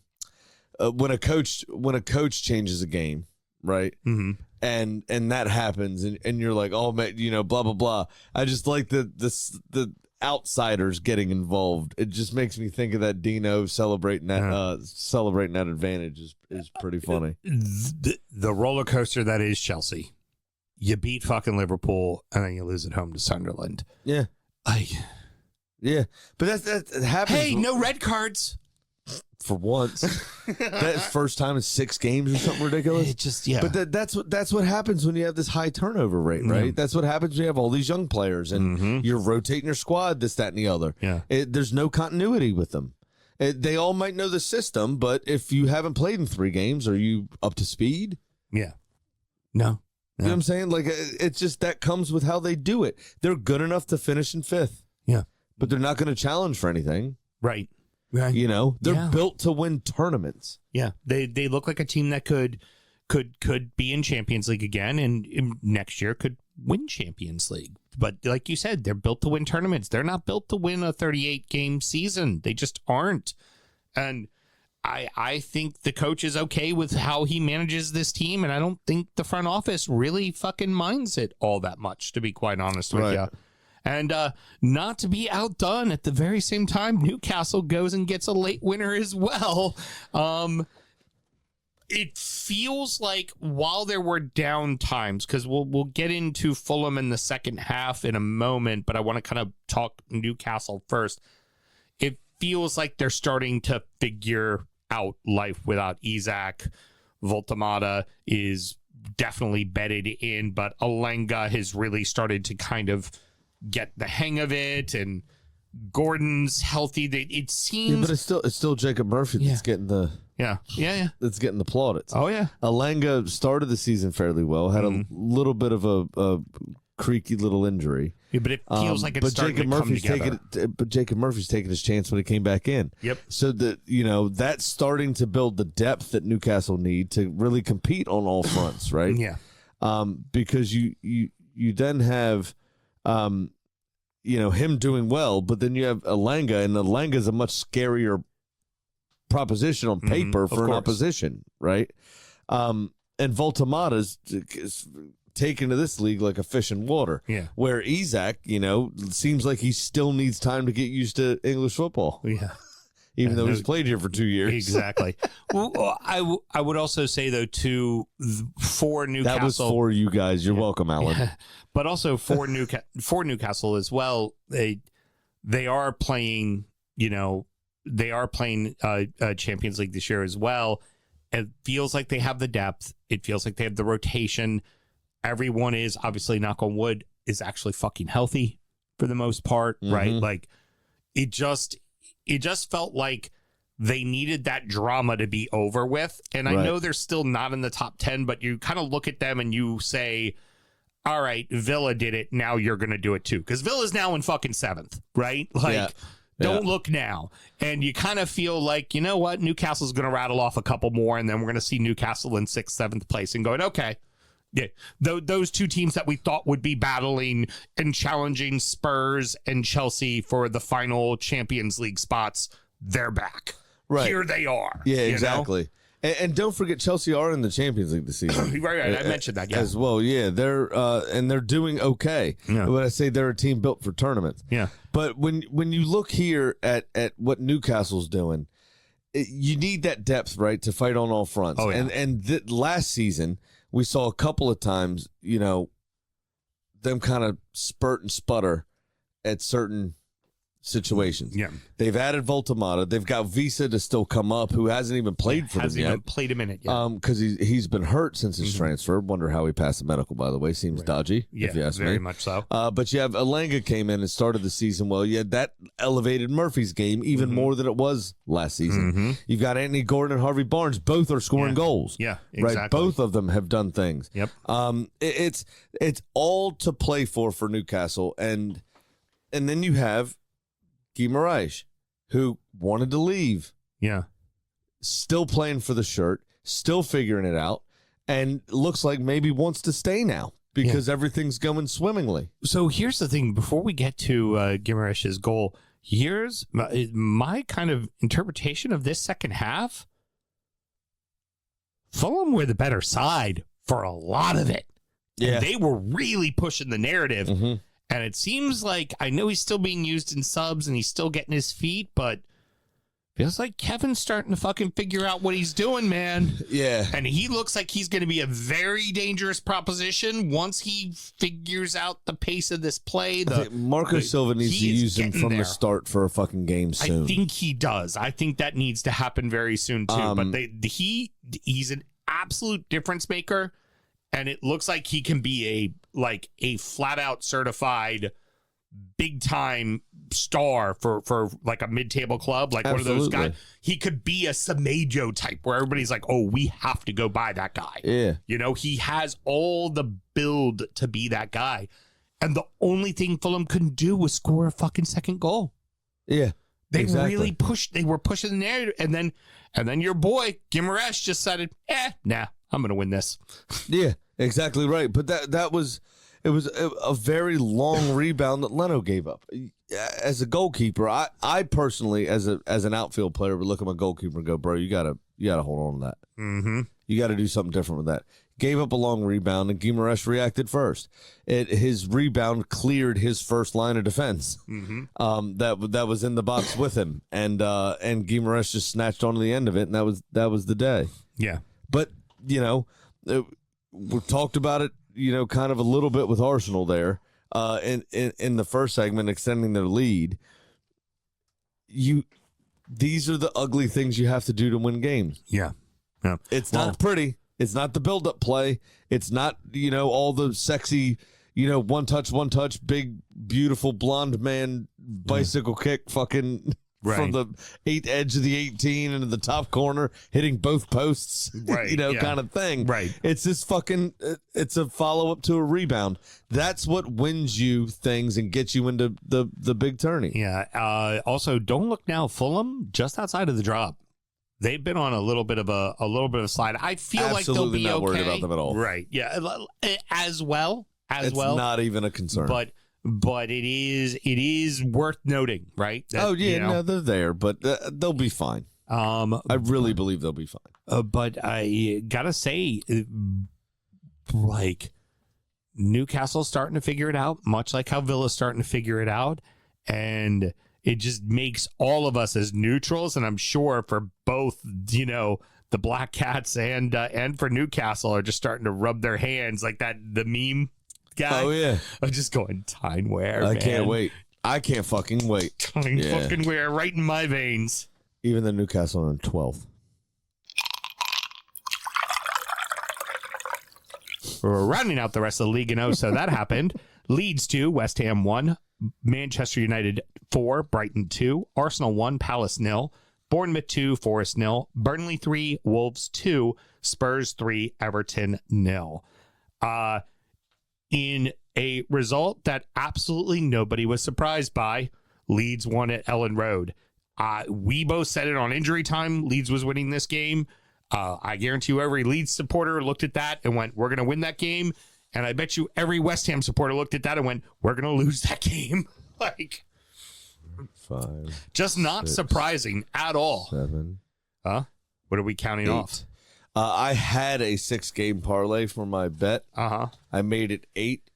when a coach changes a game, right? Mm-hmm. And that happens, and you're like, oh man, you know, blah blah blah. I just like the outsiders getting involved. It just makes me think of that Dino celebrating that advantage is pretty funny. The roller coaster that is Chelsea. You beat fucking Liverpool, and then you lose at home to Sunderland. Yeah. But that happens. Hey, no red cards for once. That's first time in 6 games or something ridiculous. It just But that's what happens when you have this high turnover rate, right? Yeah. That's what happens when you have all these young players and you're rotating your squad, this, that, and the other. Yeah, there's no continuity with them. They all might know the system, but if you haven't played in 3 games, are you up to speed? Yeah. No. You know what I'm saying? Like, it's just that comes with how they do it. They're good enough to finish in 5th. Yeah. But they're not going to challenge for anything. Right. You know, they're built to win tournaments. Yeah. They look like a team that could be in Champions League again, and next year could win Champions League. But like you said, they're built to win tournaments. They're not built to win a 38-game season. They just aren't. And I think the coach is okay with how he manages this team, and I don't think the front office really fucking minds it all that much, to be quite honest with you. And not to be outdone, at the very same time, Newcastle goes and gets a late winner as well. It feels like while there were down times, because we'll get into Fulham in the second half in a moment, but I want to kind of talk Newcastle first. It feels like they're starting to figure out life without Isak. Voltamata is definitely bedded in, but Alenga has really started to kind of get the hang of it, and Gordon's healthy. It seems, but it's still Jacob Murphy that's getting the that's getting the plaudits. Oh yeah, Alenga started the season fairly well, had a little bit of a creaky little injury. Yeah, but it feels like it's starting to come together. But Jacob Murphy's taking his chance when he came back in. Yep. So that, you know, that's starting to build the depth that Newcastle need to really compete on all fronts, right? Yeah. Because you then have, you know, him doing well, but then you have Alenga, and Alenga is a much scarier proposition on paper for an opposition, right? And Voltamata is taken to this league like a fish in water. Yeah. Where Isak, you know, seems like he still needs time to get used to English football. Yeah. Even though he's played here for 2 years. Exactly. Well, I would also say, though, too, for Newcastle. That was for you guys. You're welcome, Alan. Yeah. But also for Newcastle as well, they are playing, you know, Champions League this year as well. It feels like they have the depth. It feels like they have the rotation. Everyone is, obviously, knock on wood, is actually fucking healthy for the most part, right? Like, it just felt like they needed that drama to be over with. And I know they're still not in the top 10, but you kind of look at them and you say, all right, Villa did it. Now you're going to do it too. Because Villa's now in fucking 7th, right? Like, don't look now. And you kind of feel like, you know what? Newcastle's going to rattle off a couple more, and then we're going to see Newcastle in 6th, 7th place and going, okay. Yeah, those two teams that we thought would be battling and challenging Spurs and Chelsea for the final Champions League spots, they're back. Right. Here they are. Yeah, exactly. And don't forget, Chelsea are in the Champions League this season. right. I mentioned that, as well. Yeah, they're doing okay. Yeah. But I say they're a team built for tournaments. Yeah. But when you look here at what Newcastle's doing, you need that depth, right, to fight on all fronts. Oh, yeah. And last season, we saw a couple of times, you know, them kind of spurt and sputter at certain situations. Yeah. They've added Voltamata. They've got Visa to still come up, who hasn't even played for them Hasn't yet. even played a minute yet. Because he's been hurt since his transfer. Wonder how he passed the medical, by the way. Seems dodgy, if you ask me. Very much so. But you have Alanga came in and started the season well. Yeah, that elevated Murphy's game even more than it was last season. You've got Anthony Gordon and Harvey Barnes. Both are scoring goals. Yeah, exactly. Right? Both of them have done things. Yep. It's all to play for Newcastle. And then you have Guimaraes, who wanted to leave. Yeah. Still playing for the shirt, still figuring it out, and looks like maybe wants to stay now because everything's going swimmingly. So here's the thing. Before we get to Guimaraes' goal, here's my kind of interpretation of this second half. Fulham were the better side for a lot of it. Yeah. And they were really pushing the narrative. And it seems like, I know he's still being used in subs and he's still getting his feet, but feels like Kevin's starting to fucking figure out what he's doing, man. Yeah. And he looks like he's going to be a very dangerous proposition once he figures out the pace of this play. I think Marco Silva needs to use him from the start for a fucking game soon. I think he does. I think that needs to happen very soon, too. But he's an absolute difference maker. And it looks like he can be a flat out certified big time star for like a mid table club, like one of those guys. He could be a Semedo type where everybody's like, oh, we have to go buy that guy. Yeah. You know, he has all the build to be that guy. And the only thing Fulham couldn't do was score a fucking second goal. Yeah. They really pushed. They were pushing the narrative. And then your boy, Guimaraes, just decided, nah. I'm going to win this. Yeah, exactly right. But it was a very long rebound that Leno gave up. As a goalkeeper, I personally, as an outfield player, would look at my goalkeeper and go, bro, you gotta hold on to that. Mm-hmm. You got to do something different with that. Gave up a long rebound, and Guimaraes reacted first. His rebound cleared his first line of defense. Mm-hmm. That was in the box with him, and Guimaraes just snatched onto the end of it, and that was the day. Yeah, but. We talked about it, kind of a little bit with Arsenal there in the first segment, extending their lead. These are the ugly things you have to do to win games. Yeah. It's not pretty. It's not the build-up play. It's not, all the sexy, one touch, big, beautiful blonde man bicycle kick fucking... Right. From the edge of the 18 into the top corner, hitting both posts, kind of thing. Right. It's this fucking, it's a follow-up to a rebound. That's what wins you things and gets you into the big tourney. Yeah. Also, don't look now, Fulham, just outside of the drop. They've been on a little bit of a slide. I feel Absolutely like they'll be not worried about them at all. Right. Yeah. As well. It's not even a concern. But it is worth noting, right? That, no, they're there, but they'll be fine. I really believe they'll be fine. But I gotta say, like, Newcastle's starting to figure it out, much like how Villa's starting to figure it out, and it just makes all of us as neutrals, and I'm sure for both, the Black Cats and for Newcastle are just starting to rub their hands like the meme. Guy. Oh yeah, I'm just going Tyne and Wear. I can't wait. I can't fucking wait. Tyne fucking Wear right in my veins. Even the Newcastle are in 12th. We're rounding out the rest of the league, so that happened. Leeds 2, West Ham 1, Manchester United 4, Brighton 2, Arsenal 1, Palace 0, Bournemouth 2, Forest 0, Burnley 3, Wolves 2, Spurs 3, Everton 0. In a result that absolutely nobody was surprised by, Leeds won at Ellen Road. We both said it on injury time. Leeds was winning this game. I guarantee you every Leeds supporter looked at that and went, we're going to win that game. And I bet you every West Ham supporter looked at that and went, we're going to lose that game. Like, 5, just not 6, surprising at all. 7. What are we counting 8. off? I had a 6-game parlay for my bet. I made it 8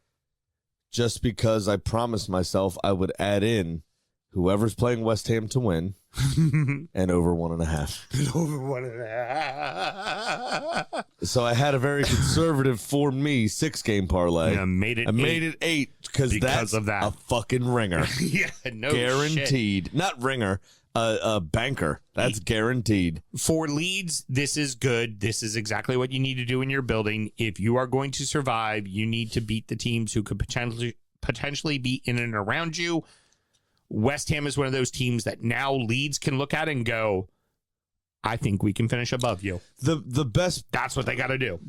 just because I promised myself I would add in whoever's playing West Ham to win, and over 1.5. Over 1.5. So I had a very conservative, for me, 6-game parlay. Yeah, made it I made it 8 because that's of that. a fucking ringer. Yeah, no Guaranteed. shit. Not ringer, a banker. That's guaranteed. For Leeds, this is good. This is exactly what you need to do in your building. If you are going to survive, you need to beat the teams who could potentially be in and around you. West Ham is one of those teams that now Leeds can look at and go, I think we can finish above you. The best. That's what they got to do.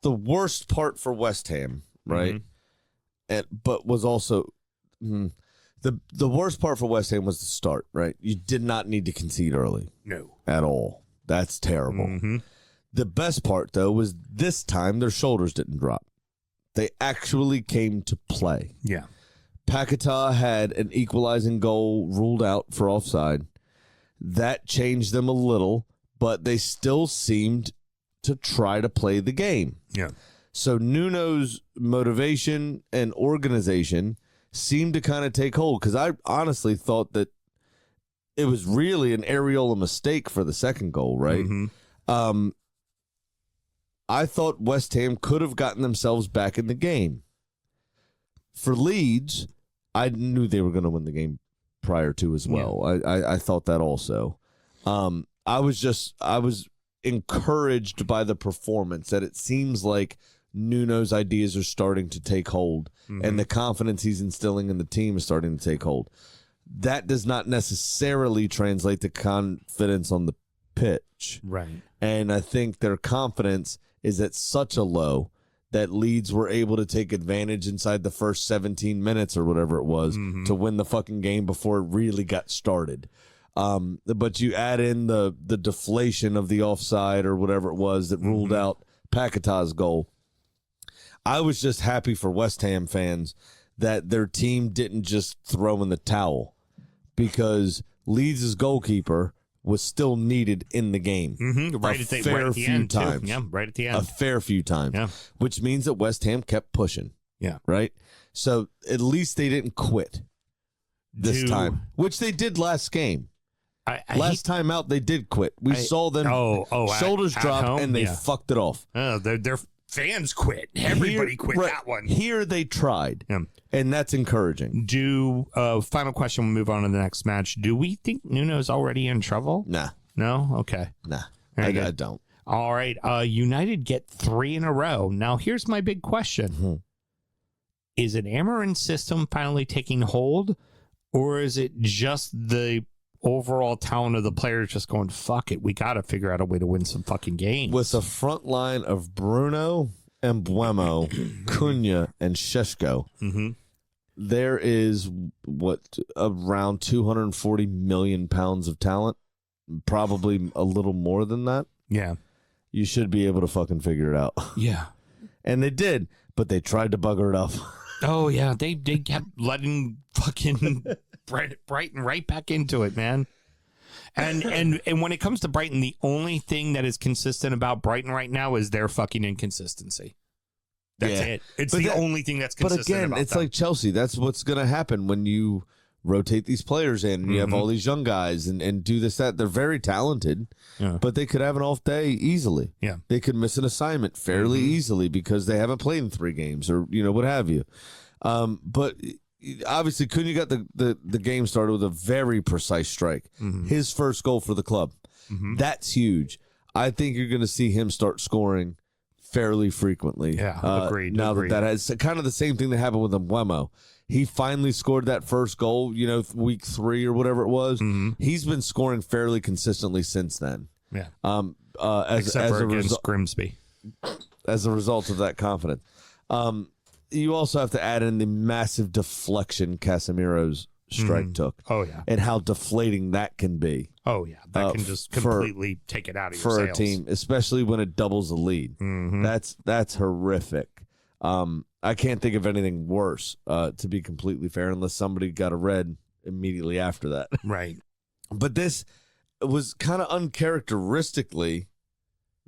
The worst part for West Ham, right? But was also the worst part for West Ham was the start, right? You did not need to concede early. No. At all. That's terrible. The best part, though, was this time their shoulders didn't drop. They actually came to play. Yeah. Paquetá had an equalizing goal ruled out for offside. That changed them a little, but they still seemed to try to play the game. Yeah. So Nuno's motivation and organization seemed to kind of take hold, because I honestly thought that it was really an areola mistake for the second goal, right? I thought West Ham could have gotten themselves back in the game. For Leeds, I knew they were going to win the game prior to as well. Yeah. I thought that also. I was encouraged by the performance, that it seems like Nuno's ideas are starting to take hold, and the confidence he's instilling in the team is starting to take hold. That does not necessarily translate to confidence on the pitch. Right. And I think their confidence is at such a low that Leeds were able to take advantage inside the first 17 minutes or whatever it was to win the fucking game before it really got started. But you add in the deflation of the offside or whatever it was that ruled out Paquetá's goal. I was just happy for West Ham fans that their team didn't just throw in the towel, because Leeds' goalkeeper was still needed in the game. Right at the end, times. Too. Yeah, right at the end. A fair few times. Yeah. Which means that West Ham kept pushing. Yeah. Right? So at least they didn't quit this time, which they did last game. Last time out, they did quit. We saw them shoulders drop, and they fucked it off. Their fans quit. Everybody quit that one. Here they tried, and that's encouraging. Final question, we'll move on to the next match. Do we think Nuno's already in trouble? Nah. No? Okay. Nah. I don't. All right. United get 3 in a row. Now, here's my big question. Is it Amarin's system finally taking hold, or is it just the overall talent of the players just going, fuck it, we got to figure out a way to win some fucking games? With a front line of Bruno, Embuemo, Cunha, and Šeško, there is, around 240 million pounds of talent, probably a little more than that. Yeah. You should be able to fucking figure it out. Yeah. And they did, but they tried to bugger it up. Oh, yeah. They kept letting fucking Brighton right back into it, man. And when it comes to Brighton, the only thing that is consistent about Brighton right now is their fucking inconsistency. That's it. It's the only thing that's consistent. But again, about it's them. like Chelsea. That's what's going to happen when you rotate these players in and you have all these young guys and do this, that. They're very talented, but they could have an off day easily. Yeah. They could miss an assignment fairly easily because they haven't played in 3 games or, what have you. But obviously, Cunha got the game started with a very precise strike. His first goal for the club. That's huge. I think you're going to see him start scoring fairly frequently. Yeah, agreed. Now agreed. that has kind of the same thing that happened with Embuemo. He finally scored that first goal, week 3 or whatever it was. He's been scoring fairly consistently since then. Yeah. Except for against Grimsby. As a result of that confidence. You also have to add in the massive deflection Casemiro's strike took. Oh, yeah. And how deflating that can be. Oh, yeah. That can just completely take it out of your for sails. a team, especially when it doubles the lead. That's horrific. I can't think of anything worse, to be completely fair, unless somebody got a red immediately after that. Right. But this was kind of uncharacteristically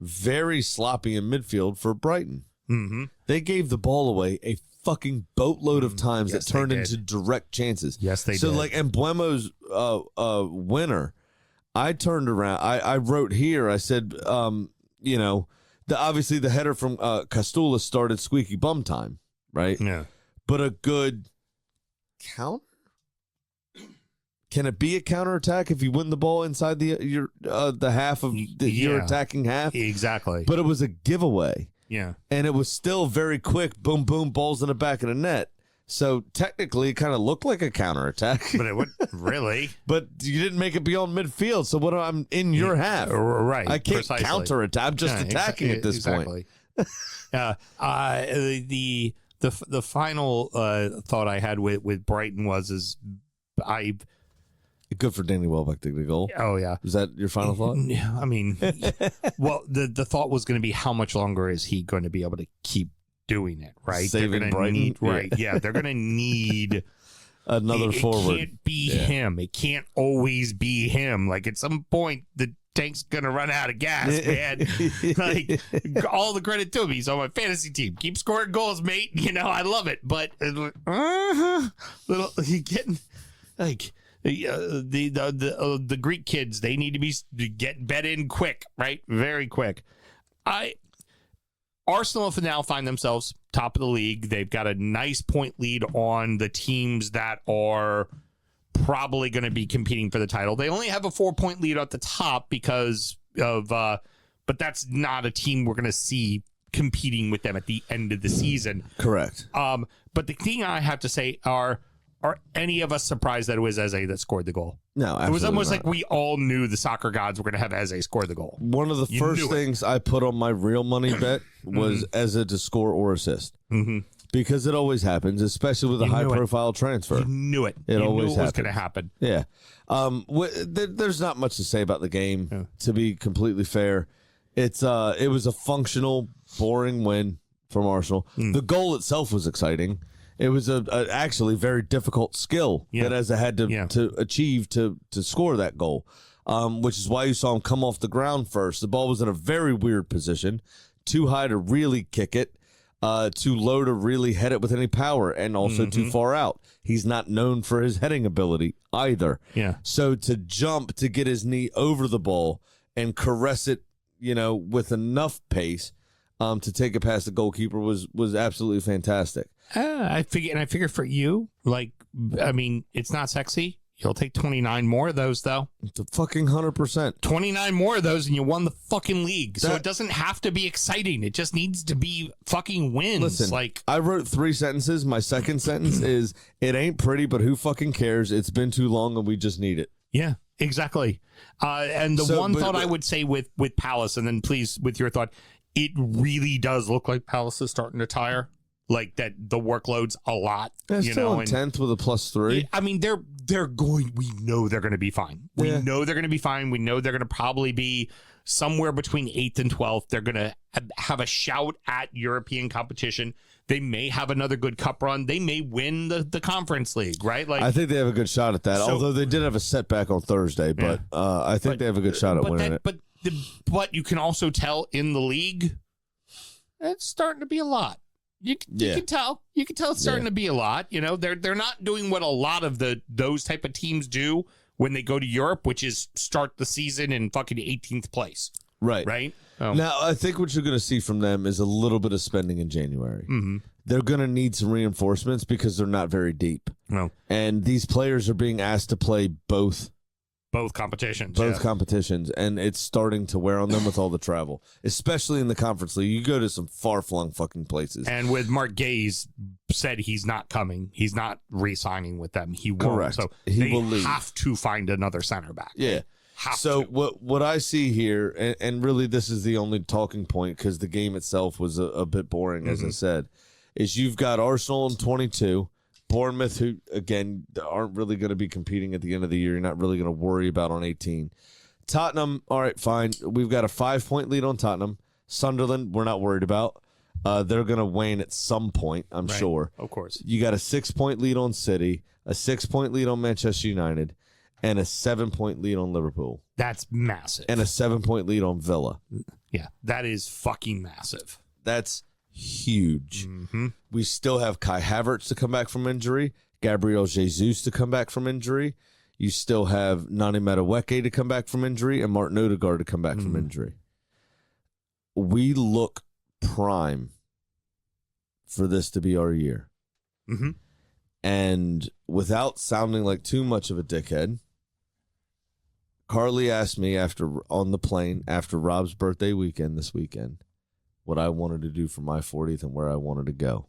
very sloppy in midfield for Brighton. Mm-hmm. They gave the ball away a fucking boatload of times Yes, that turned they did. into direct chances. Yes, they so did. like Embuemo's winner, I turned around. I wrote here. I said, obviously the header from Castula started squeaky bum time, right? Yeah. But a good counter. Can it be a counterattack if you win the ball inside the half of your attacking half? Exactly. But it was a giveaway. Yeah. And it was still very quick. Boom, boom, balls in the back of the net. So technically, it kind of looked like a counterattack. But it would really. But you didn't make it beyond midfield. So I'm in your half. Right. I can't precisely. counterattack. I'm just attacking at this point. The final thought I had with Brighton was Good for Danny Welbeck to get a goal. Oh yeah. Is that your final thought? I mean, well, the thought was going to be how much longer is he going to be able to keep doing it? Right. Saving Brighton. Yeah. They're going to need another forward. It can't be him. It can't always be him. Like at some point, the tank's gonna run out of gas, man. Like all the credit to him. He's on my fantasy team. Keep scoring goals, mate. I love it. But little you getting like the Greek kids. They need to be get bet in quick, right? Very quick. Arsenal have now find themselves top of the league. They've got a nice point lead on the teams that are probably going to be competing for the title. They only have a 4-point lead at the top because of, but that's not a team we're going to see competing with them at the end of the season. Correct. But the thing I have to say are any of us surprised that it was Eze that scored the goal? No, absolutely it was almost not. like we all knew the soccer gods were going to have Eze score the goal. One of the first things I put on my real money bet was Eze to score or assist. Mm-hmm. Because it always happens, especially with a high-profile transfer. You knew it. It always was going to happen. Yeah. There's not much to say about the game, to be completely fair. It was a functional, boring win from Arsenal. The goal itself was exciting. It was a actually very difficult skill that Eze had to achieve to score that goal, which is why you saw him come off the ground first. The ball was in a very weird position, too high to really kick it, too low to really head it with any power, and also too far out. He's not known for his heading ability either. Yeah. So to jump to get his knee over the ball and caress it, with enough pace to take it past the goalkeeper was absolutely fantastic. I figure for you, it's not sexy. You'll take 29 more of those, though. The fucking 100%. 29 more of those, and you won the fucking league. So it doesn't have to be exciting. It just needs to be fucking wins. Listen, I wrote 3 sentences. My second sentence is, it ain't pretty, but who fucking cares? It's been too long, and we just need it. Yeah, exactly. And thought I would say with Palace, and then please, with your thought, it really does look like Palace is starting to tire. Like that, the workload's a lot. They're still in 10th with a +3. I mean, they're going. We know they're going to be fine. We know they're going to be fine. We know they're going to probably be somewhere between 8th and 12th. They're going to have a shout at European competition. They may have another good cup run. They may win the Conference League, right? I think they have a good shot at that. Although they did have a setback on Thursday, but I think they have a good shot at winning it. But you can also tell in the league, it's starting to be a lot. You can tell it's starting to be a lot. They're not doing what a lot of those type of teams do when they go to Europe, which is start the season in fucking 18th place. Right. Oh. Now, I think what you're going to see from them is a little bit of spending in January. Mm-hmm. They're going to need some reinforcements because they're not very deep. No. And these players are being asked to play both competitions. Competitions, and it's starting to wear on them with all the travel, especially in the Conference League. You go to some far-flung fucking places. And with Mark Gaze said he's not coming. He's not re-signing with them. He won't. Correct. So He will leave. have to find another center back. Yeah. What I see here, and really this is the only talking point because the game itself was a bit boring, as I said, is you've got Arsenal in 22, Bournemouth, who, again, aren't really going to be competing at the end of the year. You're not really going to worry about on 18. Tottenham, all right, fine. We've got a 5-point lead on Tottenham. Sunderland, we're not worried about. They're going to wane at some point, I'm sure. Of course. You got a 6-point lead on City, a 6-point lead on Manchester United, and a 7-point lead on Liverpool. That's massive. And a 7-point lead on Villa. Yeah, that is fucking massive. That's huge. We still have Kai Havertz to come back from injury, Gabriel Jesus to come back from injury. You still have Nani Madueke to come back from injury and Martin Odegaard to come back from injury. We look prime for this to be our year. And without sounding like too much of a dickhead, Carly asked me on the plane after Rob's birthday weekend this weekend what I wanted to do for my 40th and where I wanted to go.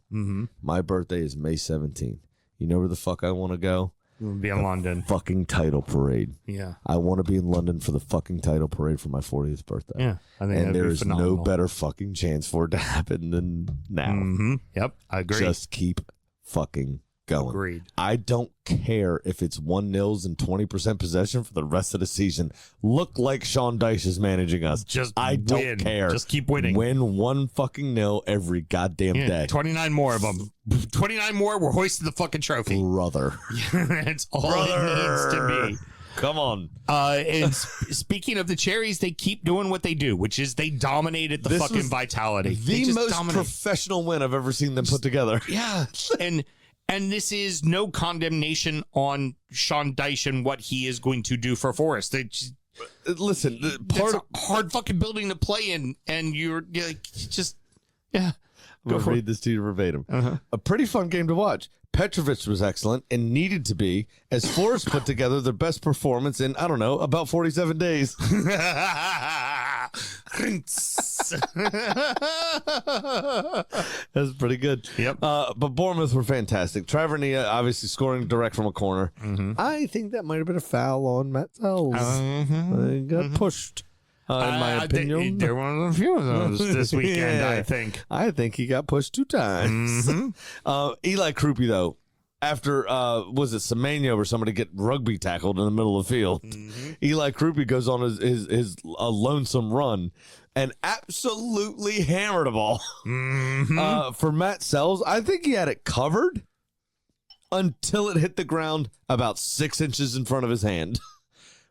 My birthday is May 17th. You know where the fuck I want to go? Be in London. Fucking title parade. Yeah. I want to be in London for the fucking title parade for my 40th birthday. Yeah. I think and there is no phenomenal. better fucking chance for it to happen than now. Yep. I agree. Just keep fucking going. Agreed. I don't care if it's 1-0 and 20% possession for the rest of the season. Look like Sean Dyche is managing us. I don't care. Just keep winning. Win 1 fucking 0 every goddamn day. 29 more of them. 29 more, we're hoisting the fucking trophy. Brother. It's all it needs to be. Come on. And speaking of the Cherries, they keep doing what they do, which is they dominated the This fucking was Vitality. The most professional win I've ever seen them put together. Yeah. And this is no condemnation on Sean Dyche and what he is going to do for Forest. Listen, It's a hard fucking building to play in, and you're like, I'm going to read this to you verbatim. A pretty fun game to watch. Petrovic was excellent and needed to be, as Forest put together their best performance in, I don't know, about 47 days. That's pretty good. Yep. But Bournemouth were fantastic. Tavernier obviously scoring direct from a corner. I think that might have been a foul on Matt Sells. They got pushed. In my opinion, they're one of the few of those this weekend, Yeah. I think. I think he got pushed 2 times. Eli Krupi, though, after, was it Semenyo or somebody get rugby tackled in the middle of the field, Eli Krupi goes on his lonesome run and absolutely hammered a ball. For Matt Sells, I think he had it covered until it hit the ground about 6 inches in front of his hand,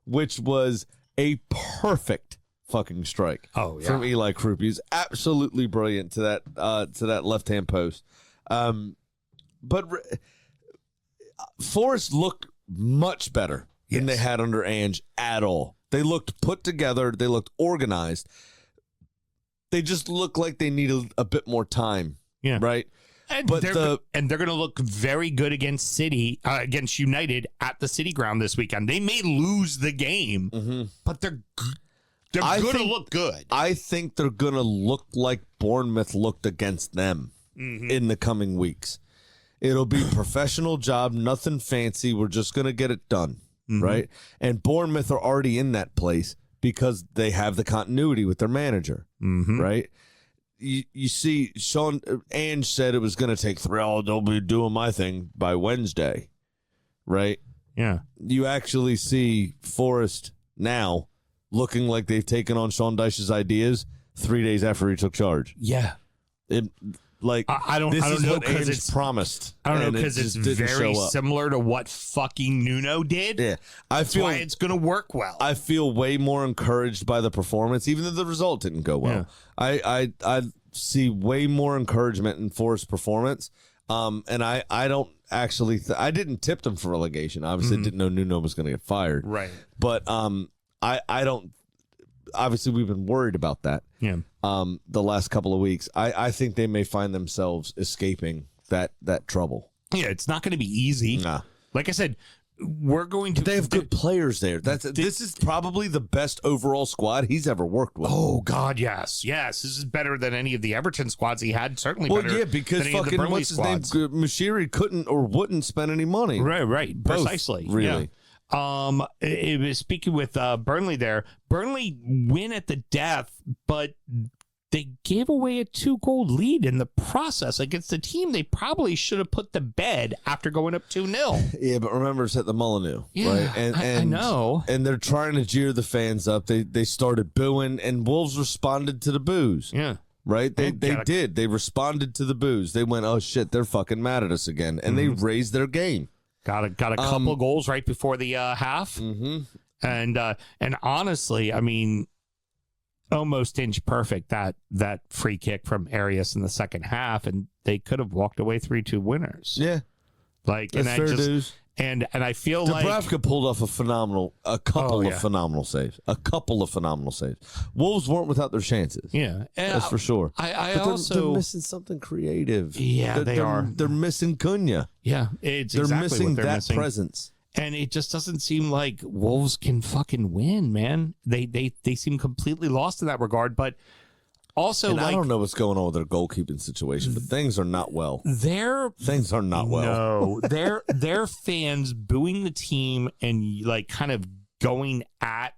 which was a perfect fucking strike. From Eli Krupi. He's absolutely brilliant to that left-hand post. But Forest looked much better than they had under Ange at all. They looked put together. They looked organized. They just looked like they needed a bit more time. Yeah. Right? And But they're going to look very good against against United at the City Ground this weekend. They may lose the game, but they're going to look good. I think they're going to look like Bournemouth looked against them in the coming weeks. It'll be a professional job, nothing fancy. We're just going to get it done, right? And Bournemouth are already in that place because they have the continuity with their manager, right? You see, Ange said it was going to take 3 hours. They'll be doing my thing by Wednesday, right? Yeah. You actually see Forest now looking like they've taken on Sean Dyche's ideas 3 days after he took charge. Yeah. I don't know because it's promised. I don't know and because it's just didn't very show up. similar to what fucking Nuno did. Yeah, That's why it's going to work well. I feel way more encouraged by the performance, even though the result didn't go well. I see way more encouragement in Forest's performance. And I don't actually I didn't tip them for relegation. Obviously, didn't know Nuno was going to get fired. Right. But I don't. Obviously, we've been worried about that. Yeah. The last couple of weeks, I think they may find themselves escaping that trouble. Yeah, it's not going to be easy. Nah. Like I said, we're going to. They have good players there. This is probably the best overall squad he's ever worked with. Oh God, yes. This is better than any of the Everton squads he had. Certainly, Well, better yeah, because than any of the fucking Burnley what's his name, squads. Mashiri couldn't or wouldn't spend any money. Right, Both, precisely. really. Yeah. It was speaking with Burnley there. Burnley win at the death, but they gave away a 2-goal lead in the process against a team they probably should have put to bed after going up 2-0. Yeah, but remember, it's at the Molineux, Yeah, right? I know. And they're trying to jeer the fans up. They started booing, and Wolves responded to the boos. Yeah. Right? They did. They responded to the boos. They went, oh, shit, they're fucking mad at us again. And they raised their game. Got a couple of goals right before the half. And honestly, I mean, almost inch perfect that free kick from Arias in the second half, and they could have walked away 3-2 winners. Yeah. Like, That's fair dues. And I feel Dubravka pulled off a couple of phenomenal saves. Wolves weren't without their chances. Yeah. That's for sure. But they're missing something creative. Yeah, they are. They're missing Cunha. Yeah, They're exactly missing what they're that missing. presence. And it just doesn't seem like Wolves can fucking win, man. They seem completely lost in that regard. But also, and I don't know what's going on with their goalkeeping situation, but things are not well. Things are not well. No, they're fans booing the team and like kind of going at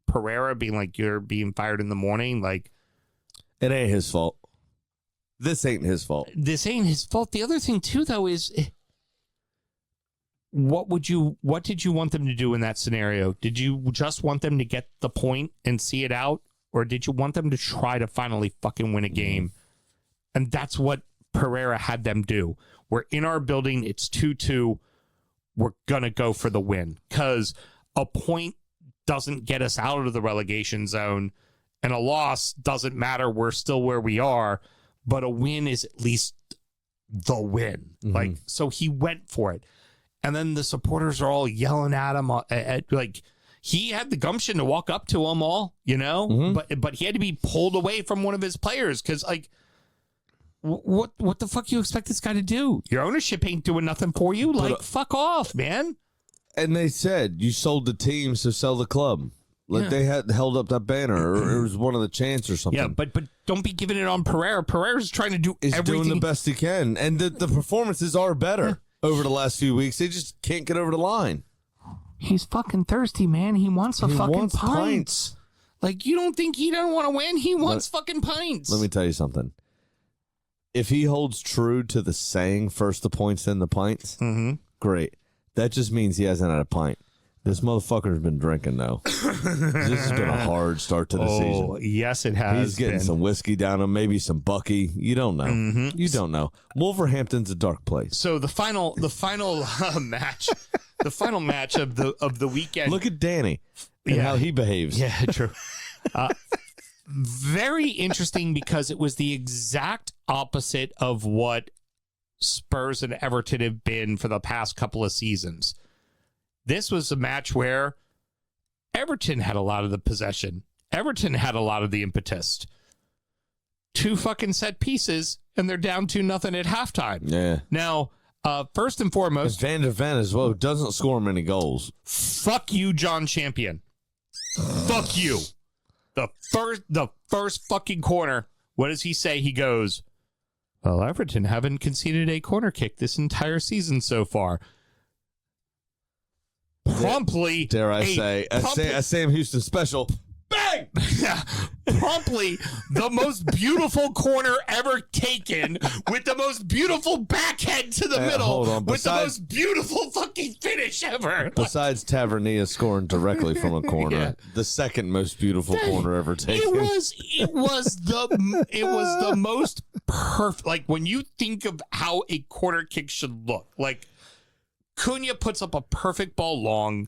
Pereira, being like, you're being fired in the morning. Like, it ain't his fault. This ain't his fault. The other thing too, though, is what did you want them to do in that scenario? Did you just want them to get the point and see it out? Or did you want them to try to finally fucking win a game? And that's what Pereira had them do. We're in our building. It's 2-2. We're going to go for the win. Because a point doesn't get us out of the relegation zone. And a loss doesn't matter. We're still where we are. But a win is at least the win. Mm-hmm. Like, so he went for it. And then the supporters are all yelling at him. Like, he had the gumption to walk up to them all, you know, but he had to be pulled away from one of his players because, like, what the fuck you expect this guy to do? Your ownership ain't doing nothing for you. Like, fuck off, man. And they said you sold the team, so sell the club. Like they had held up that banner, or it was one of the chants or something. Yeah, but don't be giving it on Pereira. Pereira's trying to do everything. He's doing the best he can, and the performances are better over the last few weeks. They just can't get over the line. He's fucking thirsty, man. He wants pints. Like, you don't think he doesn't want to win? He wants fucking pints. Let me tell you something. If he holds true to the saying, first the points, then the pints, great. That just means he hasn't had a pint. This motherfucker's been drinking, though. This has been a hard start to the season. Yes, it has. He's getting some whiskey down him, maybe some Bucky. You don't know. You don't know. Wolverhampton's a dark place. So the final match, the final match of the weekend. Look at Danny and how he behaves. Yeah, true. Very interesting because it was the exact opposite of what Spurs and Everton have been for the past couple of seasons. This was a match where Everton had a lot of the possession. Everton had a lot of the impetus. 2 fucking set pieces, and they're down 2-0 at halftime. Yeah. Now, first and foremost, Van der Ven as well doesn't score many goals. Fuck you, John Champion. Fuck you. The first fucking corner. What does he say? He goes, well, Everton haven't conceded a corner kick this entire season so far. Promptly, dare I say, a Sam Houston special. Bang! Promptly, the most beautiful corner ever taken with the most beautiful backhand to the middle hold on. with the most beautiful fucking finish ever. Besides Tavernier scoring directly from a corner, the second most beautiful corner ever taken. It was the most perfect. Like, when you think of how a corner kick should look, like, Cunha puts up a perfect ball long.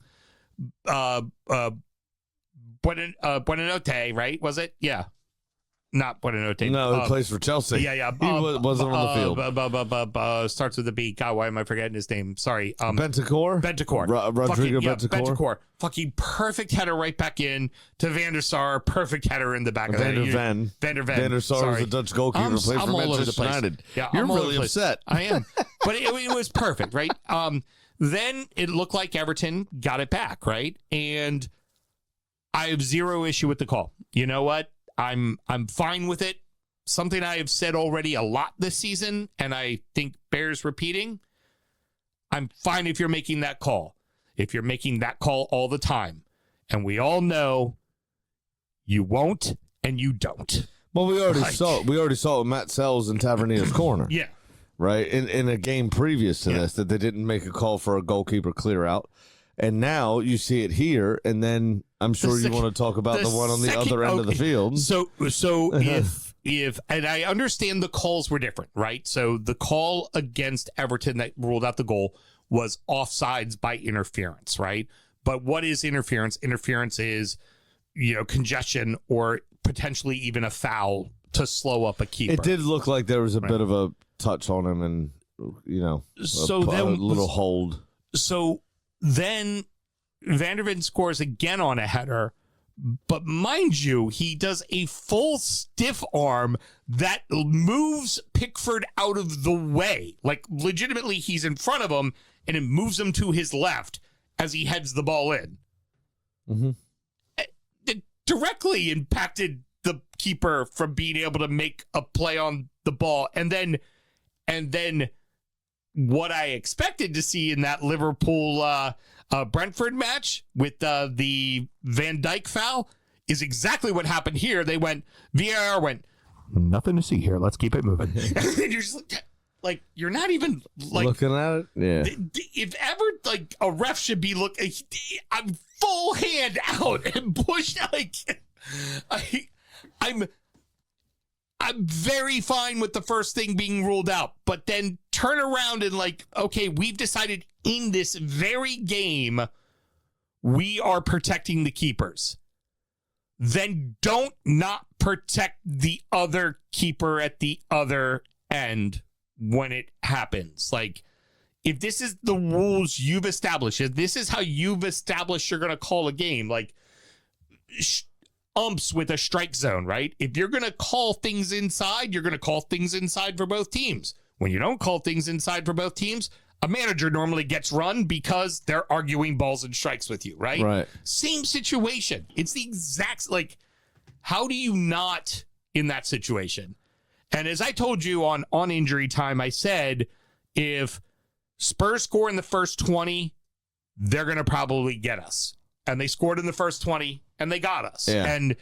Buonanotte, right? Was it? Yeah. Not Buonanotte. No, he plays for Chelsea. Yeah. He wasn't on the field. Starts with a B. God, why am I forgetting his name? Sorry. Bentancur? Rodrigo Bentancur? Bentancur. Fucking perfect header right back in to Van der Sar. Perfect header in the back of Van der Ven. Van der Ven. Van der Sar was a Dutch goalkeeper who played for Manchester United. Yeah, You're I'm all over really the place. upset. I am. But it was perfect, right? Then it looked like Everton got it back, right? And I have zero issue with the call. You know what? I'm fine with it. Something I have said already a lot this season, and I think bears repeating. I'm fine if you're making that call. If you're making that call all the time. And we all know you won't and you don't. Well, we already saw it with Matt Sells and Tavernier's corner. Yeah. Right? In a game previous to this, that they didn't make a call for a goalkeeper clear out. And now you see it here, and then I'm sure you want to talk about the one on the other end of the field. So if and I understand the calls were different, right? So the call against Everton that ruled out the goal was offsides by interference, right? But what is interference? Interference is, congestion or potentially even a foul to slow up a keeper. It did look like there was a bit of a touch on him and, a little hold. So then Van der Ven scores again on a header. But mind you, he does a full stiff arm that moves Pickford out of the way. Like, legitimately, he's in front of him, and it moves him to his left as he heads the ball in. Mm-hmm. It directly impacted the keeper from being able to make a play on the ball. And then what I expected to see in that Liverpool Brentford match with the Van Dijk foul is exactly what happened here. They went, VAR went, nothing to see here. Let's keep it moving. And you're just like, you're not even like looking at it. Yeah. If ever like a ref should be I'm full hand out and pushed. Like I'm very fine with the first thing being ruled out, but then turn around and like, okay, we've decided in this very game, we are protecting the keepers. Then don't not protect the other keeper at the other end when it happens. Like, if this is the rules you've established, if this is how you've established you're going to call a game, like umps with a strike zone, right? If you're going to call things inside, you're going to call things inside for both teams. When you don't call things inside for both teams, a manager normally gets run because they're arguing balls and strikes with you, right? Right. Same situation. It's the exact, like, how do you not in that situation? And as I told you on Injury Time, I said, if Spurs score in the first 20, they're going to probably get us. And they scored in the first 20, and they got us. Yeah. And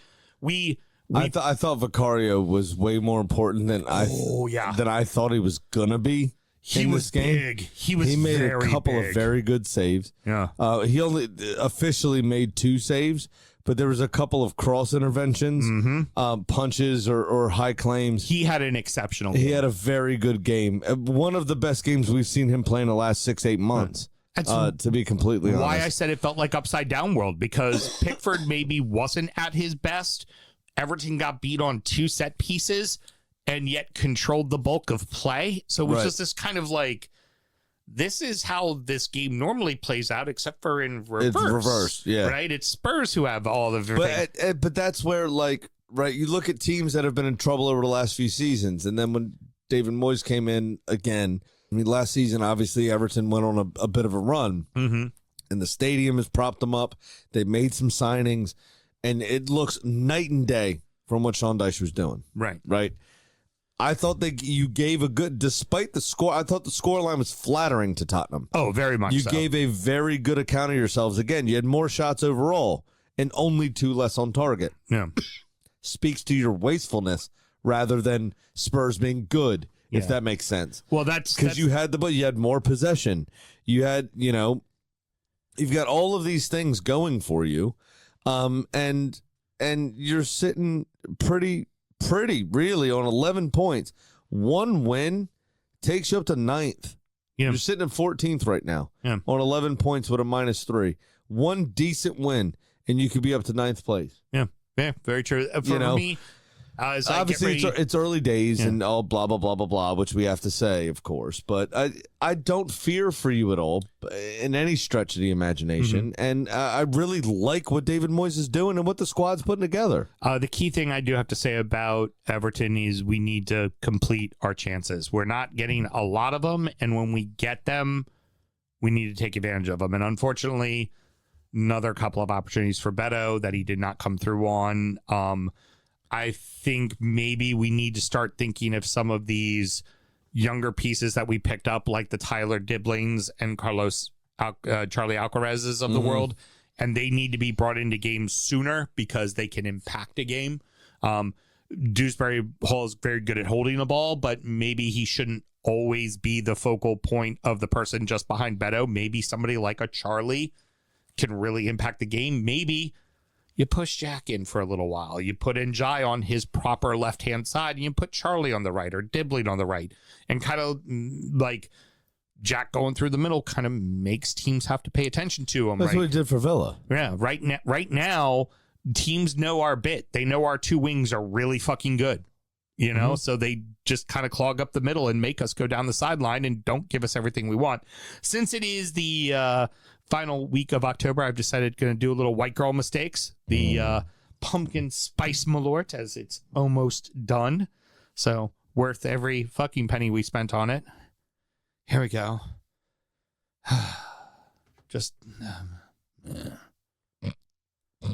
I thought Vicario was way more important than I thought he was gonna be. He in was this game. big. He made a couple of very good saves. Yeah. He only officially made 2 saves, but there was a couple of cross interventions, punches or high claims. He had an exceptional game. He had a very good game. One of the best games we've seen him play in the last 6-8 months. To be completely honest. Why I said it felt like Upside Down World, because Pickford maybe wasn't at his best. Everton got beat on 2 set pieces and yet controlled the bulk of play. So it was just this kind of like, this is how this game normally plays out, except for in reverse. It's reverse, yeah. Right? It's Spurs who have all the things. But that's where, like, right, you look at teams that have been in trouble over the last few seasons, and then when David Moyes came in again, I mean, last season, obviously, Everton went on a bit of a run, and the stadium has propped them up. They made some signings, and it looks night and day from what Sean Dyche was doing. Right. I thought that you gave a good, despite the score, I thought the scoreline was flattering to Tottenham. Oh, very much You so. gave a very good account of yourselves. Again, you had more shots overall and only 2 less on target. Yeah. Speaks to your wastefulness rather than Spurs being good, if that makes sense. Well, that's because you had more possession. You had, you've got all of these things going for you. And you're sitting pretty really on 11 points. 1 win takes you up to 9th. Yeah. You're sitting at 14th right now on 11 points with a -3. 1 decent win, and you could be up to 9th place. Yeah, very true. For me, as obviously it's early days and all blah, blah, blah, blah, blah, which we have to say, of course. But I don't fear for you at all in any stretch of the imagination. And I really like what David Moyes is doing and what the squad's putting together. The key thing I do have to say about Everton is we need to complete our chances. We're not getting a lot of them, and when we get them, we need to take advantage of them. And unfortunately, another couple of opportunities for Beto that he did not come through on. I think maybe we need to start thinking of some of these younger pieces that we picked up, like the Tyler Diblings and Charlie Alcarazes of the world, and they need to be brought into games sooner because they can impact a game. Dewsbury Hall is very good at holding the ball, but maybe he shouldn't always be the focal point of the person just behind Beto. Maybe somebody like a Charlie can really impact the game. Maybe you push Jack in for a little while. You put Njai on his proper left-hand side, and you put Charlie on the right or Dibbling on the right. And kind of like Jack going through the middle kind of makes teams have to pay attention to him. That's what he did for Villa. Yeah, right now, teams know our bit. They know our two wings are really fucking good. You know, so they just kind of clog up the middle and make us go down the sideline and don't give us everything we want. Since it is the final week of October, I've decided going to do a little white girl mistakes. The pumpkin spice Malört, as it's almost done. So worth every fucking penny we spent on it. Here we go. Just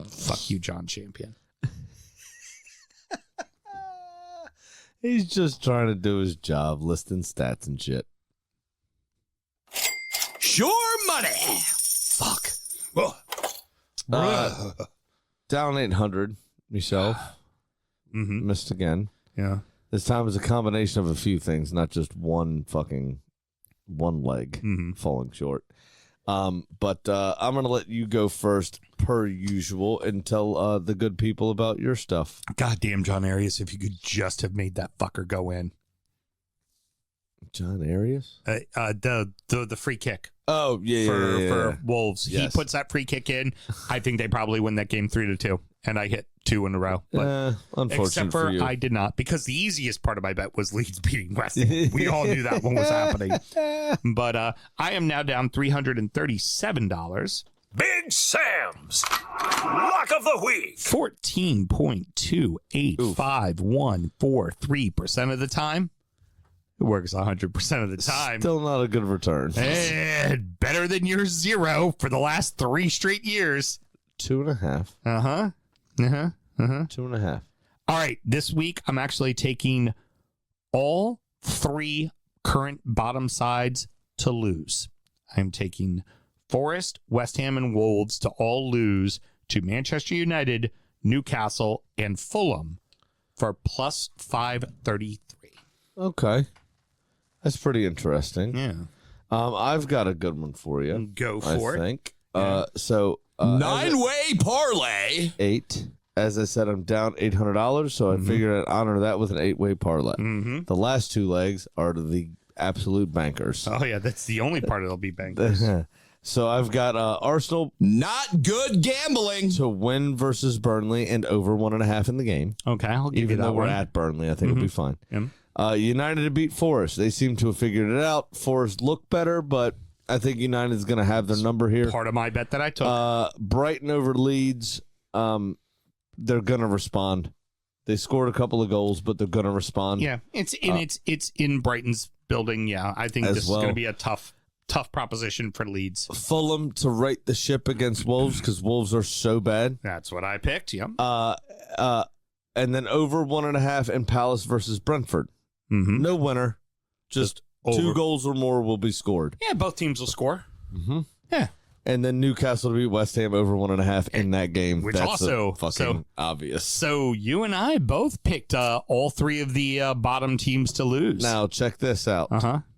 fuck you, John Champion. He's just trying to do his job, listing stats and shit. Sure money. Fuck. Down 800, Michelle. Missed again. Yeah. This time was a combination of a few things, not just one leg falling short. But I'm going to let you go first, per usual, and tell the good people about your stuff. Goddamn, John Arias, if you could just have made that fucker go in. John Arias? The free kick. Oh, yeah. For Wolves. Yes. He puts that free kick in. I think they probably win that game 3-2. And I hit 2 in a row. But unfortunate except for you. I did not, because the easiest part of my bet was Leeds beating West Ham. We all knew that one was happening. But I am now down $337. Big Sam's Lock of the Week. 14.28514% of the time. It works 100% of the time. Still not a good return. And better than your 0 for the last 3 straight years. 2.5. 2.5. All right. This week, I'm actually taking all 3 current bottom sides to lose. I'm taking Forest, West Ham, and Wolves to all lose to Manchester United, Newcastle, and Fulham for plus 533. Okay. That's pretty interesting. Yeah. I've got a good one for you. Go for it. I think. Yeah. So 9-way parlay. 8. As I said, I'm down $800, so I figured I'd honor that with an 8-way parlay. The last 2 legs are the absolute bankers. Oh, yeah. That's the only part it'll be bankers. So I've got Arsenal Not good gambling. to win versus Burnley and over 1.5 in the game. Okay. I'll give Even you though that we're one. at Burnley, I think it'll be fine. Yeah. United to beat Forest. They seem to have figured it out. Forest look better, but I think United's going to have their number here. Part of my bet that I took. Brighton over Leeds. They're going to respond. They scored a couple of goals, but they're going to respond. Yeah, it's in Brighton's building. Yeah, I think As this is well. going to be a tough proposition for Leeds. Fulham to right the ship against Wolves because Wolves are so bad. That's what I picked. Yeah. And then over 1.5 in Palace versus Brentford. No winner. Just over. 2 goals or more will be scored. Yeah, both teams will score. Yeah. And then Newcastle to beat West Ham over 1.5 in that game. Which That's also fucking obvious. So you and I both picked all 3 of the bottom teams to lose. Now check this out.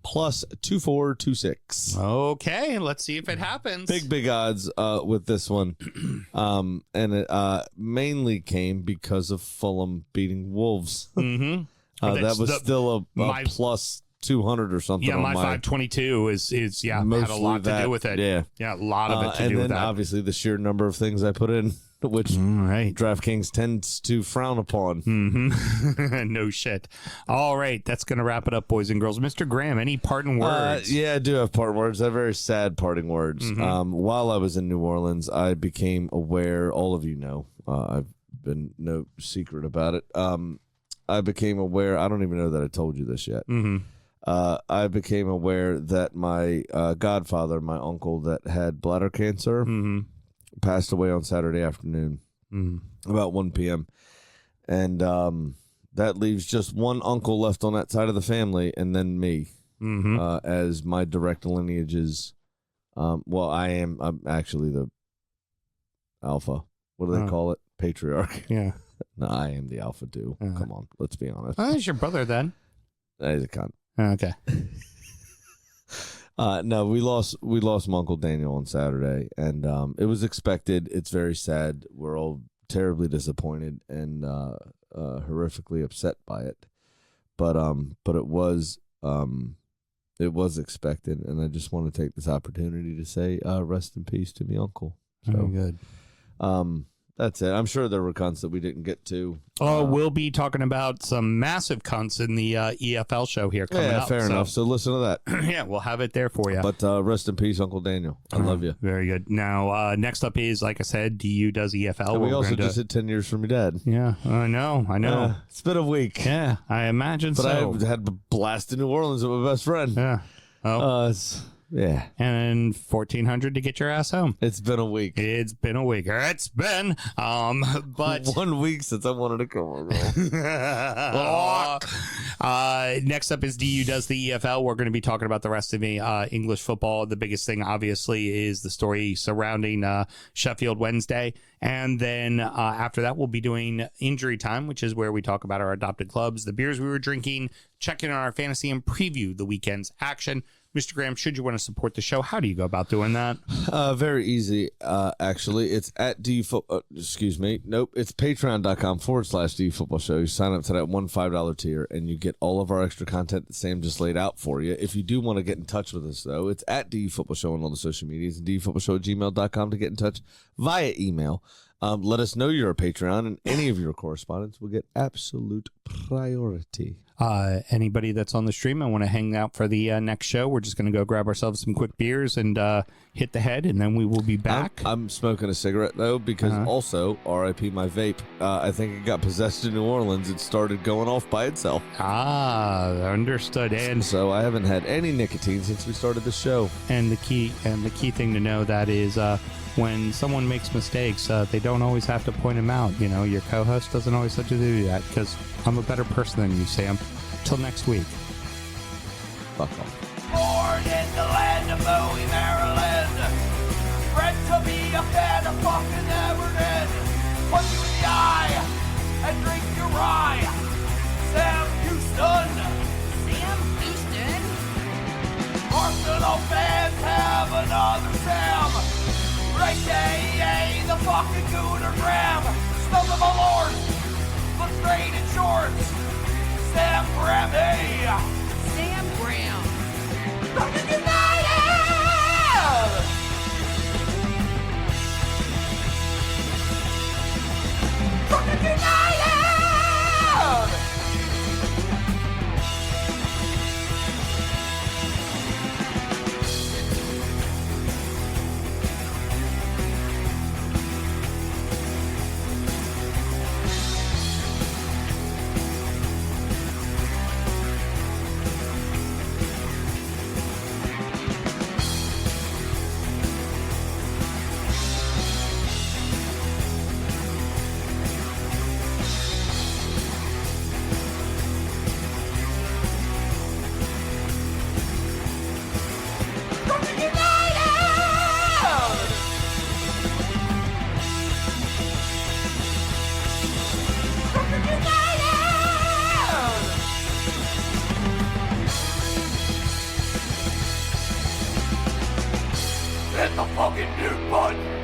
Plus 2.426. Okay, let's see if it happens. Big odds with this one. And it mainly came because of Fulham beating Wolves. That was still a plus 200 or something. Yeah, on my 522 is had a mostly lot to that, do with it. Yeah, a lot of it to do with and then that. obviously the sheer number of things I put in, which Right. DraftKings tends to frown upon. No shit. All right, that's going to wrap it up, boys and girls. Mr. Graham, any parting words? Yeah, I do have parting words. They're very sad parting words. While I was in New Orleans, I became aware, all of you know, I've been no secret about it. I became aware, I don't even know that I told you this yet. I became aware that my godfather, my uncle that had bladder cancer, passed away on Saturday afternoon, about 1 p.m. And that leaves just one uncle left on that side of the family, and then me, as my direct lineages. I'm actually the alpha. What do they call it? Patriarch. Yeah. No, I am the alpha too. Come on, let's be honest. Oh, he's your brother then. He's a cunt. Okay. No, we lost my Uncle Daniel on Saturday, and it was expected. It's very sad. We're all terribly disappointed and horrifically upset by it. But it was expected, and I just want to take this opportunity to say rest in peace to me uncle. So, Very good. That's it. I'm sure there were cunts that we didn't get to. We'll be talking about some massive cunts in the EFL show here coming up. Fair enough. So listen to that. Yeah, we'll have it there for you. But rest in peace, Uncle Daniel. I love you. Very good. Now, next up is, like I said, DU does EFL. And we also just hit 10 years from your dad. Yeah, I know. It's been a week. Yeah, I imagine but so. I had a blast in New Orleans with my best friend. Yeah. Oh. Yeah. And $1,400 to get your ass home. It's been a week. It's been, but 1 week since I wanted to come. Next up is DU does the EFL. We're going to be talking about the rest of the English football. The biggest thing, obviously, is the story surrounding Sheffield Wednesday. And then after that, we'll be doing Injury Time, which is where we talk about our adopted clubs, the beers we were drinking, check in on our fantasy, and preview the weekend's action. Mr. Graham, should you want to support the show, how do you go about doing that? Very easy, actually. It's at Nope. It's patreon.com/DU Football Show. You sign up to that $5 tier, and you get all of our extra content that Sam just laid out for you. If you do want to get in touch with us, though, it's at DU Football Show on all the social medias, and dufootballshow@gmail.com to get in touch via email. Let us know you're a Patreon, and any of your correspondence will get absolute priority. Anybody that's on the stream and want to hang out for the next show, we're just going to go grab ourselves some quick beers and hit the head, and then we will be back. I'm smoking a cigarette, though, because also, RIP my vape, I think it got possessed in New Orleans. It started going off by itself. Understood. And so I haven't had any nicotine since we started the show. And the key thing to know that is when someone makes mistakes, they don't always have to point them out. You know, your co-host doesn't always have to do that, because I'm a better person than you, Sam. Till next week. Fuck off. Born in the land of Bowie, Maryland. Bred to be a fan of fucking Everton. Punch you in the eye and drink your rye. Sam Houston. Arsenal fans have another Sam. AKA the fucking Gooner Graham. Smell the Malört. Look straight in shorts. Sam Graham, hey! Sam Graham. Fucking United! Fucking United! Hit the fucking mute button!